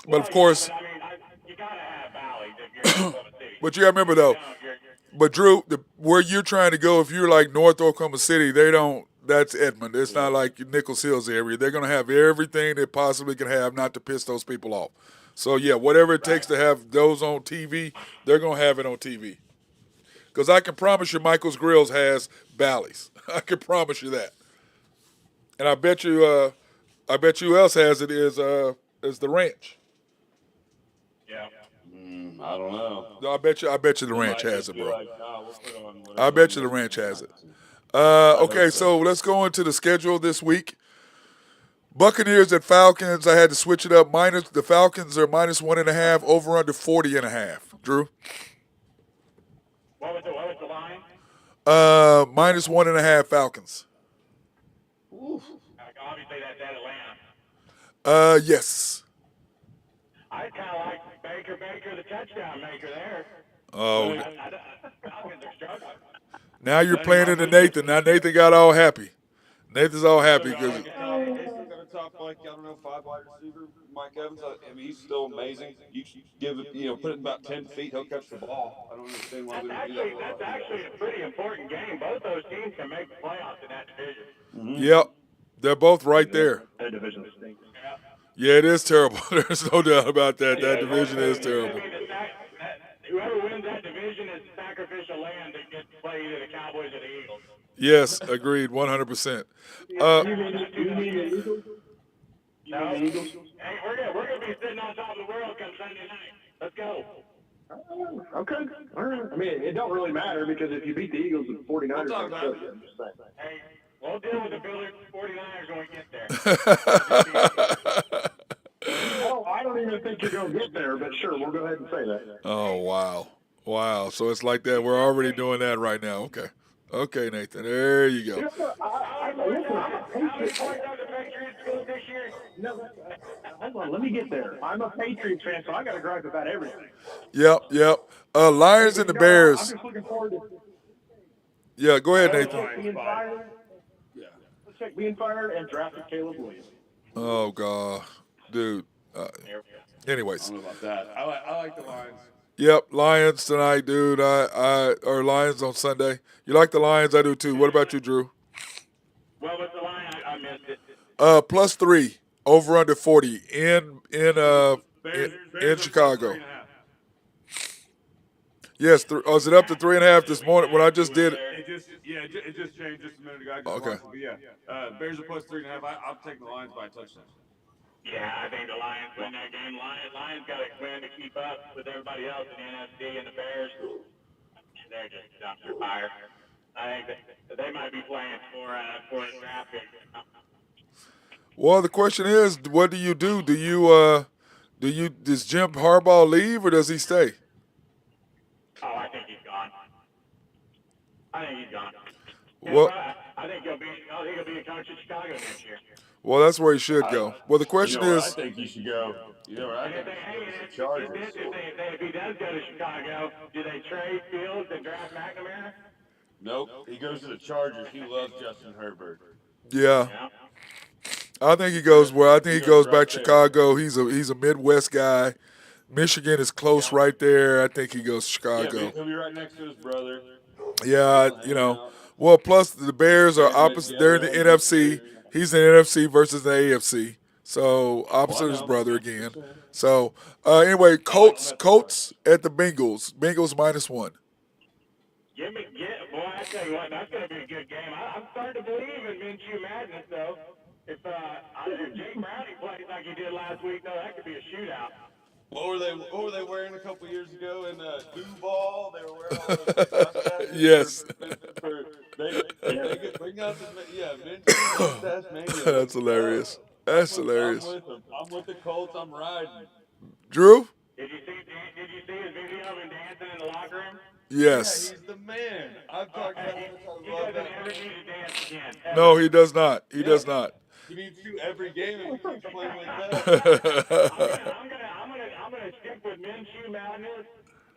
But of course, I mean, you gotta have Bally's if you're in Oklahoma City. but you gotta remember though. But Drew, where you're trying to go, if you're like North Oklahoma City, they don't. That's Edmond. It's not like Nichols Hills area. They're gonna have everything they possibly can have, not to piss those people off. So yeah, whatever it takes to have those on TV, they're gonna have it on TV. Because I can promise you, Michael's Grills has Bally's. I can promise you that. And I bet you who else has it is the Ranch. Yeah. I don't know. No, I bet you the Ranch has it, bro. Like, nah, we'll put on whatever I bet you the Ranch has it. Okay, so let's go into the schedule this week. Buccaneers at Falcons. I had to switch it up. The Falcons are -1.5, over under 40.5. Drew. What was the line? -1.5 Falcons. Obviously, that's at Atlanta. Yes. I kind of like Baker, the touchdown maker there. Oh, Falcons are struggling. now you're playing into Nathan. Now Nathan got all happy. Nathan's all happy because. He's got a top, like, I don't know, 5 wide receiver, Mike Evans. I mean, he's still amazing. You give it, put it about 10 feet, he'll catch the ball. I don't understand why they don't do that. That's actually a pretty important game. Both those teams can make the playoffs in that division. Mm-hmm. Yep, they're both right there. That division stinks. Yeah, it is terrible. There's no doubt about that. That division is terrible. Whoever wins that division is sacrificial land to get to play either the Cowboys or the Eagles. Yes, agreed, 100%. You mean the Eagles? No. Hey, we're gonna be sitting on top of the world come Sunday night. Let's go. Okay. All right. I mean, it don't really matter because if you beat the Eagles, the 49ers We'll talk are about going it. to I'm just saying. Hey, we'll deal with the Bills 49ers when we get there. I don't even think you're going to get there, but sure, we'll go ahead and say that. Oh, wow. So it's like that. We're already doing that right now. Okay, Nathan. There you go. How many points have the Patriots scored this year? No, hold on. Let me get there. I'm a Patriots fan, so I got to gripe about everything. Yep. Lions and the I'm Bears. just looking forward to Yeah, go ahead, Nathan. being fired. Yeah. Let's check being fired and drafting Caleb Williams. Oh, God. Dude. Anyways. I don't know about that. I like the Lions. Yep, Lions tonight, dude. Or Lions on Sunday. You like the Lions? I do too. What about you, Drew? What was the line? I missed it. +3 over under 40 in, Bears in are plus three Chicago. and a half. Yes, is it up to 3.5 this morning when I just did it? It just changed just a minute ago. I just Okay. watched it, but yeah, Bears are plus 3.5. I'm taking the Lions by a touchdown. Yeah, I think the Lions win that game. Lions got to win to keep up with everybody else in the NFC, and the Bears, they're just a dumpster fire. I think that they might be playing for a draft pick. Well, the question is, what do you do? Does Jim Harbaugh leave or does he stay? Oh, I think he's gone. I think he's gone. Well, I think he'll be a coach in Chicago next year. well, that's where he should go. Well, the You question know where I is, think he should go? You know where I think he should go? It's the Chargers. If he does go to Chicago, do they trade Fields and draft McNamara? Nope, he goes to the Chargers. He loves Justin Herbert. yeah, Yeah. I think he goes where I think He he goes goes right back to there. Chicago. He's a Midwest guy. Michigan is close right there. I think he goes to Yeah, Chicago. he'll be right next to his brother. Yeah, They'll hang out. Well, plus the Bears are Graduate opposite. They're in together, the have good NFC. beers. He's in the NFC versus the AFC. So Well, I opposite his know. brother Just again. saying. So anyway, Colts at the Bengals. Bengals -1. Boy, I tell you what, that's going to be a good game. I'm starting to believe in Minshew madness, though. If Jake Browning plays like he did last week, though, that could be a shootout. What were they wearing a couple years ago in Duval? They were wearing all those like mustaches Yes, for they bring out Minshew mustache mania. that's Let's go. hilarious. That's I'm hilarious. with them. I'm with the Colts. I'm riding. Drew? Did you see his video of him dancing in the locker room? Yeah, Yes. he's the man. I've talked about how much I He love doesn't that ever man. need to dance again. Ever. No, he does not. He Yeah. does not. He needs to every game if he keeps playing like that. I'm gonna stick with Minshew madness,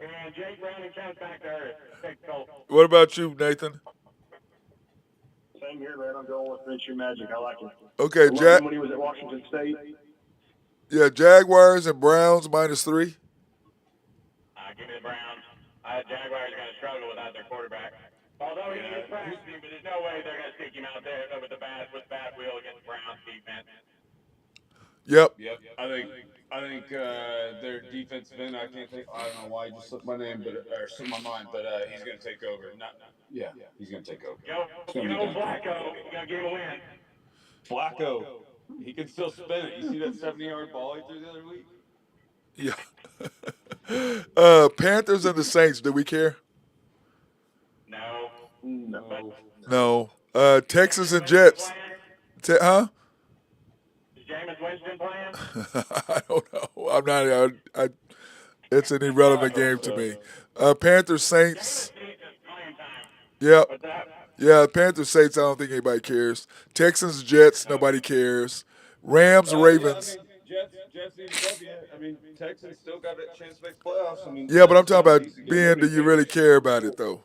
and Jake Browning comes back to earth. Take Colts. What about you, Nathan? Same here, man. I'm going with Minshew Magic. I like it. Okay, I loved him when he was at Washington State. Yeah, Jaguars and Browns -3. Give me the Browns. Jaguars are going to struggle without their quarterback. Although he is practicing, but there's no way they're going to stick him out there with bad wheel against the Browns defense. Yep. Yep. I think their defensive end. I don't know why he just slipped my name, or slipped my mind, but he's going to take over. He's going to take over. Flacco, you got to give him a win. Flacco, he can still spin it. You see that 70-yard ball he threw the other week? Yeah. Panthers and the Saints. Do we care? No. No. Texans and Jets. Huh? Is Jameis Winston playing? I don't know. I'm not. It's an irrelevant game to me. Panthers Saints. Yep. What's that? Yeah. Panthers Saints. I don't think anybody cares. Texans Jets. Nobody cares. Rams Ravens. Jets need a W. I mean, Texans still got a chance to make playoffs. I mean, Yeah, but I'm talking about decent being. game. Do you really care about it though?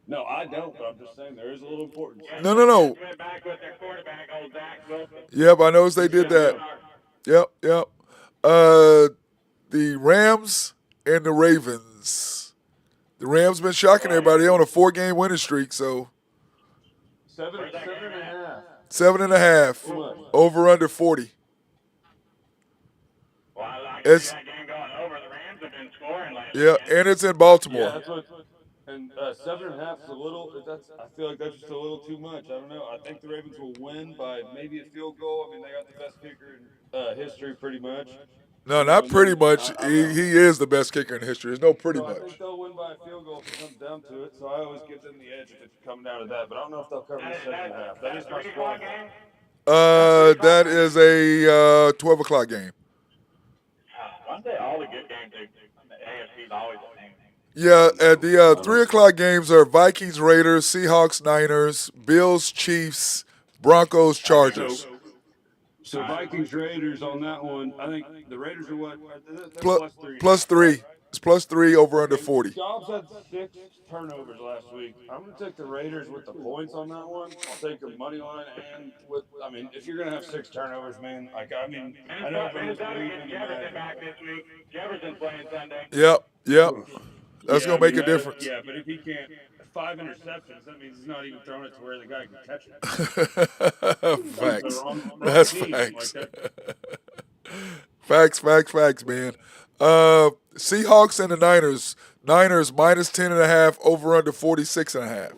No, I don't. But I'm just saying there is a little importance. No. Went back with their quarterback, old Zach Wilson. Yep, I noticed they did that. Yep. The Rams and the Ravens. The Rams been shocking everybody. They're on a 4-game winning streak, so Seven and a half. 7.5 over under 40. Well, I can It's see that game going over. The Rams have been scoring lately. yeah, and it's in Yeah, Baltimore. that's what. And 7.5 is a little. I feel like that's just a little too much. I don't know. I think the Ravens will win by maybe a field goal. I mean, they got the best kicker in history, pretty much. No, not pretty much. He is the best kicker in history. There's no pretty So I think much. they'll win by a field goal if it comes down to it. So I always give them the edge if it's coming down to that. But I don't know if they'll cover the 7.5. That is my 3 strong. o'clock game? That is a 12 o'clock game. I say all the good games. The AFC is always the same. Yeah, at the 3 o'clock games are Vikings, Raiders, Seahawks, Niners, Bills, Chiefs, Broncos, Chargers. So Vikings Raiders on that one. I think the Raiders are what? They're +3. +3. It's +3 over under 40. Dobbs had 6 turnovers last week. I'm going to take the Raiders with the points on that one. I'll take the money line and with. I mean, if you're going to have 6 turnovers, man. I know everyone's Minnesota believing getting in Jefferson that. back this week. Jefferson's playing Sunday. Yep. Yeah, That's Yeah, gonna I mean, make a difference. yeah, but if he can't 5 interceptions, that means he's not even throwing it to where the guy can catch it. Comes to the Facts. wrong That's team. Like facts. that. Facts, man. Seahawks and the Niners. Niners minus 10.5, over under 46.5.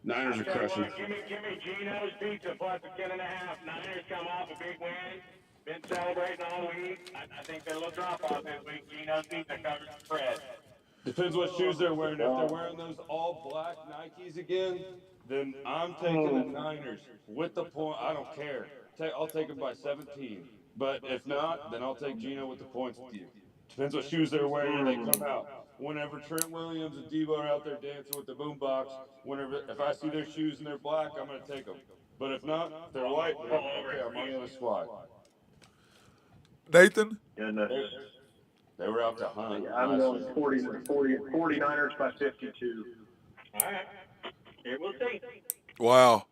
Niners I are tell you crushing. what, give me Geno's pizza plus a 10.5. Niners come off a big win. Been celebrating all week. I think they're a little drop off this week. Geno's pizza covers the spread. Depends what shoes they're wearing. If they're wearing those all black Nikes again, then I'm taking the Niners with the point. I don't care. I'll take them by 17. But if not, then I'll take Geno with the points with you. Depends what shoes they're wearing. They come out. Whenever Trent Williams and Debo are out there dancing with the boombox, if I see their shoes and they're black, I'm going to take them. But if not, if they're white, then okay, I'm on the other squad. Nathan? Goodness. They were out to hunt. I'm going 49ers by 52. All right. Here we'll see. Wow.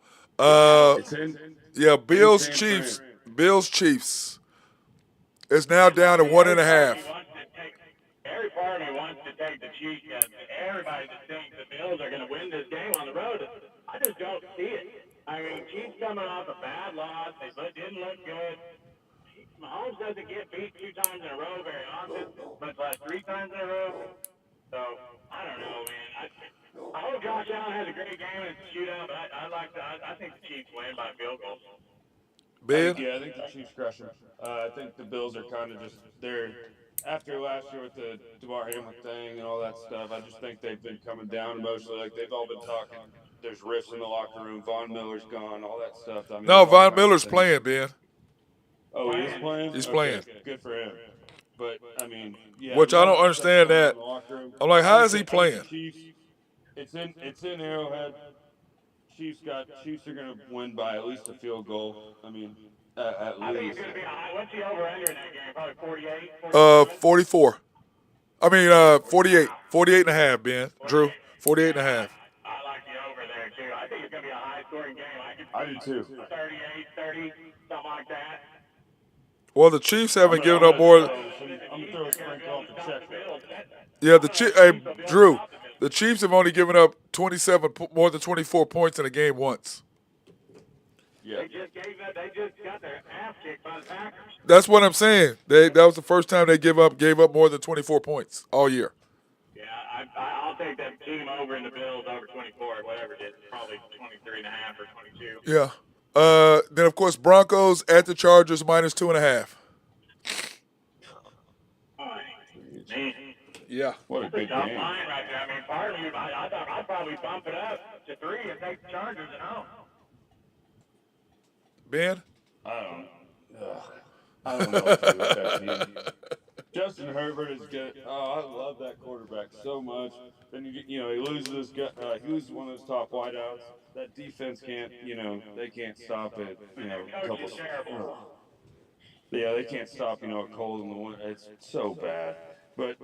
It's in. Yeah, Bills San Chiefs. Fran. Bills Chiefs. It's now down to 1.5. Every part of me wants to take the Chiefs. Everybody just thinks the Bills are going to win this game on the road. I just don't see it. I mean, Chiefs coming off a bad loss. They didn't look good. Mahomes doesn't get beat 2 times in a row very often, but like 3 times in a row. So I don't know, man. I hope Josh Allen has a great game and it's a shootout, but I think the Chiefs win by field goal. Ben? I think the Chiefs crush them. I think the Bills are kind of just they're after last year with the DeMar Hamlin thing and all that stuff. I just think they've been coming down emotionally. Like they've all been talking. There's rifts in the locker room. Von Miller's gone. All that stuff. I mean, No, there's all Von kinds Miller's of things. playing, Ben. Oh, he is playing. He's okay, playing. Good for him. But I mean, yeah. Which I don't understand that. I'm like, how is he playing? Chiefs. It's in Arrowhead. Chiefs are gonna win by at least a field goal. I mean, at I think least. it's going to be what's the over under in that game? Probably 48. 44. I mean, 48. 48.5, Ben. Drew, 48.5. I like the over there too. I think it's going to be a high scoring game. I do too. 38, 30, something like that. Well, the Chiefs haven't given up more. I'm gonna throw a sprinkle off the check. Yeah, Drew, the Chiefs have only given up more than 24 points in a game once. Yeah. They just got their ass kicked by the Packers. That's what I'm saying. That was the first time they gave up more than 24 points all year. Yeah, I'll take that team over in the Bills over 24, whatever it is, probably 23.5 or 22. Yeah. Then of course Broncos at the Chargers minus 2.5. Man, Yeah. What a good tough game. line right there. I mean, part of me, I thought I'd probably bump it up to 3 and take the Chargers at home. Ben? I don't know what to do with that team. Justin Herbert is good. Oh, I love that quarterback so much. Then he loses he loses one of those top wideouts. That defense can't, they can't stop it. Coach is terrible. Yeah, they can't stop, a cold in the winter. It's so bad. But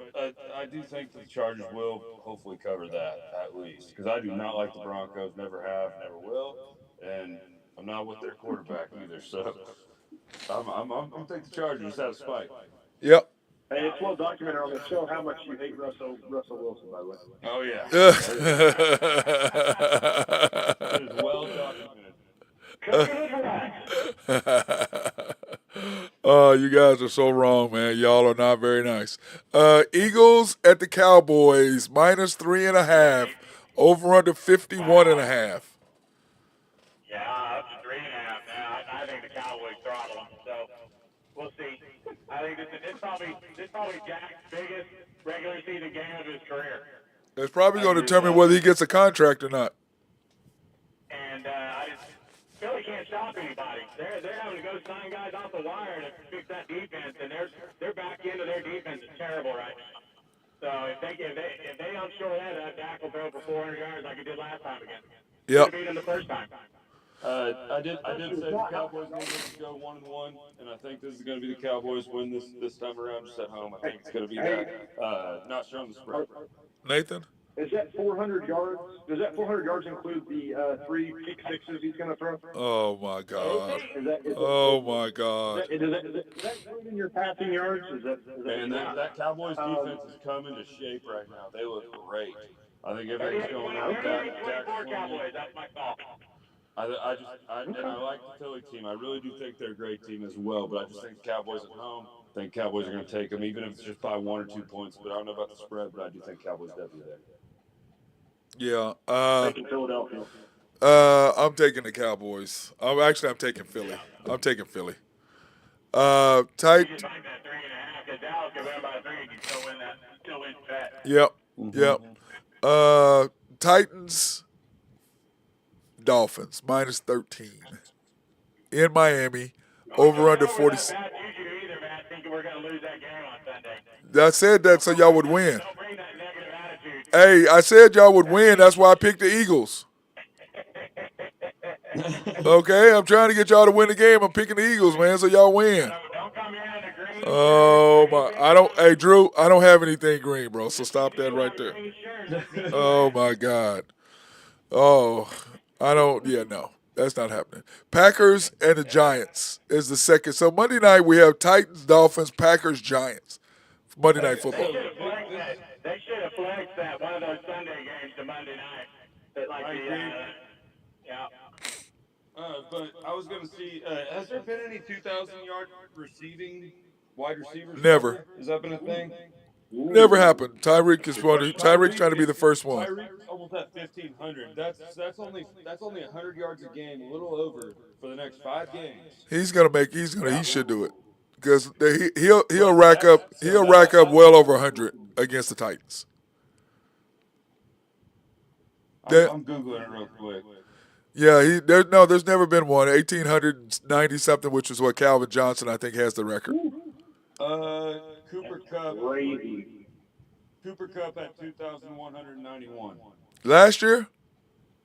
I do think that the Chargers will hopefully cover that at least, because I do not like the Broncos. Never have, never will, and I'm not with their quarterback either. So I'm taking the Chargers just out of spite. Yep. Hey, it's well documented on the show how much you hate Russell Wilson, by the way. Oh yeah. It is well documented. Oh, you guys are so wrong, man. Y'all are not very nice. Eagles at the Cowboys minus 3.5, over under 51.5. Yeah, up to 3.5 now. I think the Cowboys throttle them. So we'll see. I think this is probably Jack's biggest regular season game of his career. It's probably going to determine whether he gets a contract or not. And Philly can't stop anybody. They're having to go sign guys off the wire to fix that defense, and their back end of their defense is terrible right now. So if they don't shore that, Dak will throw for 400 yards like he did last time again. Yep. He beat him the first time. I did say the Cowboys were going to go 1-1, and I think this is going to be the Cowboys win this time around just at home. I think it's going to be that. Not showing the spread. Nathan? Is that 400 yards? Does that 400 yards include the three pick sixes he's going to throw? Oh my God. Oh my God. Is that including your passing yards? Is that what And you want? that Cowboys Um, defense is coming to shape right now. They look great. I think 30, everything's going in with 24 Dak slinging. Cowboys. That's my call. And I like the Philly team. I really do think they're a great team as well. But I just think the Cowboys at home. I think Cowboys are going to take them, even if it's just by 1 or 2 points. But I don't know about the spread. But I do think Cowboys W there. Yeah. taking Philadelphia. I'm taking the Cowboys. I'm taking Philly. I'm taking Philly. You Tight. should find that 3.5 because Dallas can win by 3 and can still win that. Still win bet. Yep. Yep. Titans. Dolphins -13 in Miami. Over under Over that 40. bad juju either, man. Thinking we're going to lose that game on Sunday. I said that so y'all would win. Don't bring that negative attitude. Hey, I said y'all would win. That's why I picked the Eagles. Okay, I'm trying to get y'all to win the game. I'm picking the Eagles, man, so y'all win. Don't come here in the green Oh shirt. my! I don't. Hey, Drew, I don't have anything green, bro. So stop that You right have a there. green shirt. Let's see Oh my God. Oh, I don't. Yeah, no, that's not happening. Packers and the Giants is the second. So Monday night we have Titans, Dolphins, Packers, Giants. Monday Night They Football. should have flexed that. They should have flexed that one of those Sunday games to Monday night. Like I the agree. yeah. But I was going to see. Has there been any 2,000-yard receiving wide receivers Never. ever? Has that been a thing? Never happened. Tyreek's trying to be the first one. Tyreek's almost at 1,500. That's only 100 yards a game, a little over for the next 5 games. He should do it because he'll But rack up that's well over 100 against the Titans. I'm googling it real quick. Yeah, there's never been one. 1,890 something, which is what Calvin Johnson I think has the record. Cooper Cup. Crazy. Cooper Cup at 2,191. Last year?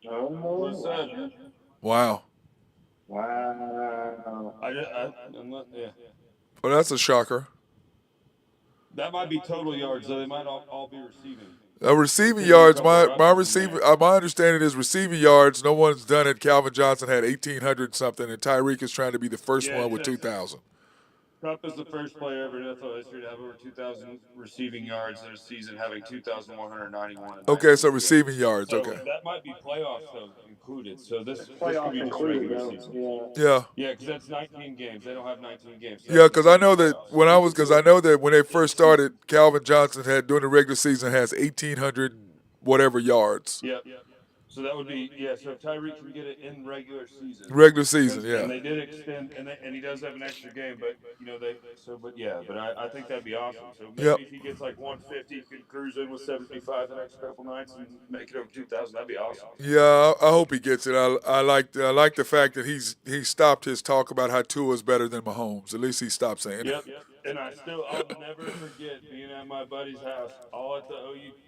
Was Wow. Wow. yeah. Well, that's a shocker. That might be total yards, though. They might all be receiving. Receiving Could be a yards. couple My understanding is receiving yards. No one's done it. Calvin Johnson had 1,800 something, and Tyreek is trying to be the first one with 2,000. Cup is the first player ever in NFL history to have over 2,000 receiving yards in a season, having 2,191. Okay, so receiving yards. So Okay. that might be playoffs though included. So this could Playoffs be just included, regular though. season. Yeah. Yeah, because that's 19 games. They don't have 19 games. So Yeah, that's because I know including that when they first started, Calvin Johnson had during the regular season has 1,800 whatever yards. Yep. So that would be So if Tyreek can get it in regular season, Regular season, and yeah. they did extend, and he does have an extra game, but I think that'd be awesome. So maybe Yep. if he gets like 150, he can cruise in with 75 the next couple nights and make it over 2,000. That'd be awesome. Yeah, I hope he gets it. I like the fact that he stopped his talk about how Tua is better than Mahomes. At least he stopped saying Yep. And I'll never forget being at my buddy's house, all at the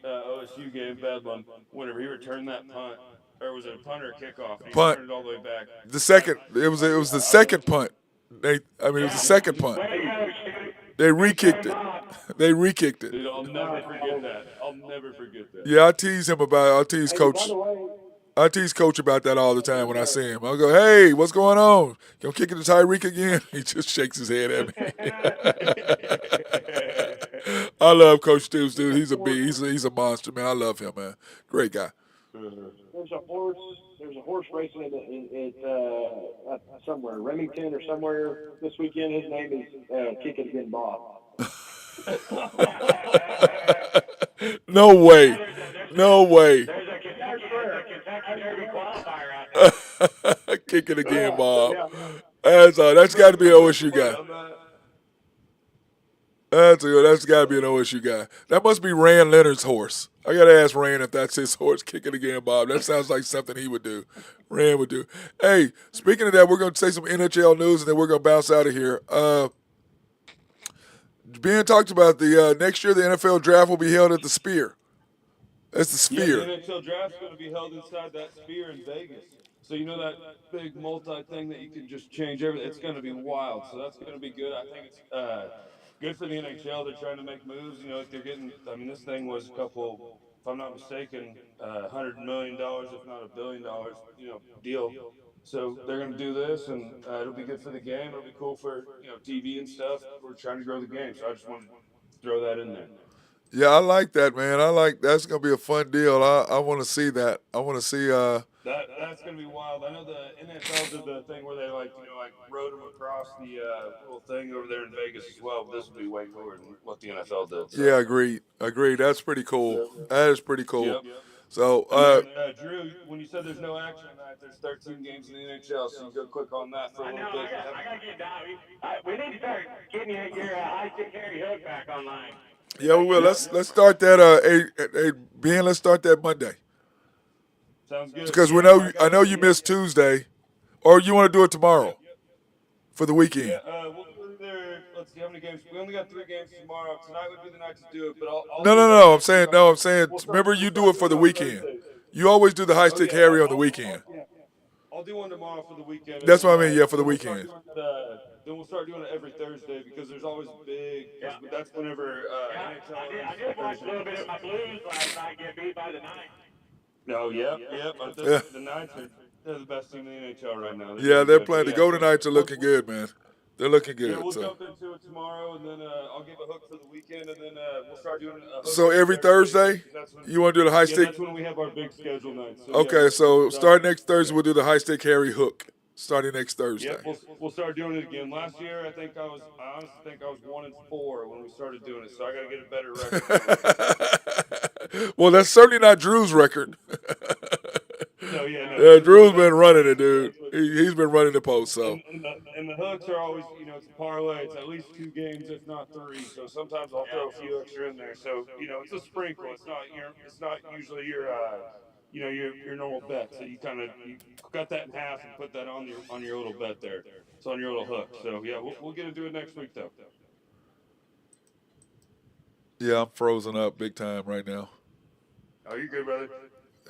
OSU game, Bedlam, whenever he returned that punt, or was it a punt or a kickoff? And he Punt. returned it all the way back. The second, it was the second punt. It was the second punt. They re-kicked it. They re-kicked it. Dude, I'll never forget that. Yeah, I tease him about. I tease Hey, coach. by the way, I tease coach about that all the time when I see him. I'll go, "Hey, what's going on? You gonna kick it to Tyreek again?" He just shakes his head at me. I love Coach Stoops, dude. He's a bee. He's a monster, man. I love him, man. Great guy. there's a horse racing somewhere, Remington or somewhere this weekend. His name is Kick It Again Bob. No way. No way. There's a Kentucky Derby qualifier out there. Kick it again, Bob. Yeah. That's got to be an OSU guy. That's got to be an OSU guy. That must be Rand Leonard's horse. I got to ask Rand if that's his horse. Kick it again, Bob. That sounds like something he would do. Rand would do. Hey, speaking of that, we're going to say some NHL news, and then we're going to bounce out of here. Being talked about the next year, the NFL draft will be held at the Sphere. That's the Sphere. Yeah, the NHL draft's going to be held inside that Sphere in Vegas. So you know that big multi thing that you can just change everything. It's going to be wild. So that's going to be good. I think it's good for the NHL. They're trying to make moves. You know, they're getting. I mean, this thing was a couple if I'm not mistaken, $100 million, if not $1 billion, deal. So they're going to do this, and it'll be good for the game. It'll be cool for TV and stuff. We're trying to grow the game, so I just wanted to throw that in there. Yeah, I like that, man. I like that's gonna be a fun deal. I want to see that. I want to see. That's gonna be wild. I know the NFL did the thing where they like rode them across the little thing over there in Vegas as well. But this will be way cooler than what the NFL did. So. Yeah, agreed. Agreed. That's pretty cool. That is pretty cool. Yep. So, And then Drew, when you said there's no action tonight, there's 13 games in the NHL, so you go click on that for a I little know. bit. I got to get down. We need to start getting your high stick carry hook back online. yeah, we will. Let's start that. Ben, let's start that Monday Sounds good. because I know you missed Tuesday, or you want to do it tomorrow for the weekend. Yeah, we'll do either. Let's see how many games. We only got 3 games tomorrow. Tonight would be the night to do it, but I'll No. I'm saying no. I'm saying. Remember, you do it for the weekend. Thursdays. You always do the high stick Harry on the weekend. I'll do one tomorrow for the weekend. That's what I mean. Yeah, for the weekend. Then we'll start doing it every Thursday because there's always big. That's whenever NHL. I just watched a little bit of my Blues last night get beat by the Knights. No, yep. The Knights they're the best team in the NHL right now. They're playing. The Golden Knights are looking good, man. They're looking good. Yeah, we'll so. jump into it tomorrow, and then I'll give a hook for the weekend, and then we'll start doing a hook. So every Thursday, you want to do the high stick? That's when we have our big schedule nights. So okay, so start next Thursday, we'll do the high stick Harry hook. Starting next Thursday. Yep, we'll start doing it again. Last year, I honestly think I was 1-4 when we started doing it, so I got to get a better record. Well, that's certainly not Drew's record. No. Yeah, Drew's been running it, dude. He's been running the post, so. And the hooks are always, it's a parlay. It's at least 2 games, if not 3. So sometimes I'll throw a few extra in there. So it's a sprinkle. It's not usually your normal bet. So you cut that in half and put that on your little bet there. It's on your little hook. So yeah, we'll get to do it next week though. Yeah, I'm frozen up big time right now. Oh, you good, brother?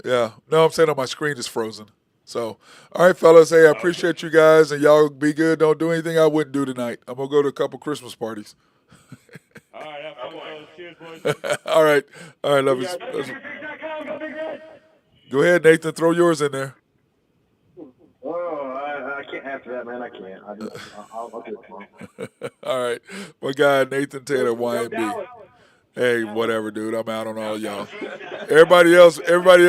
Yeah. No, I'm saying on my screen is frozen. So, all right, fellas. Hey, I appreciate you guys, and y'all be good. Don't do anything I wouldn't do tonight. I'm going to go to a couple Christmas parties. All right, have fun, fellas. Cheers, boys. All right. Love you. Go ahead, Nathan. Throw yours in there. Oh, I can't after that, man. I can't. I'll do it tomorrow. All right. My guy, Nathan Taylor, YMB. Hey, whatever, dude. I'm out on all y'all. Everybody else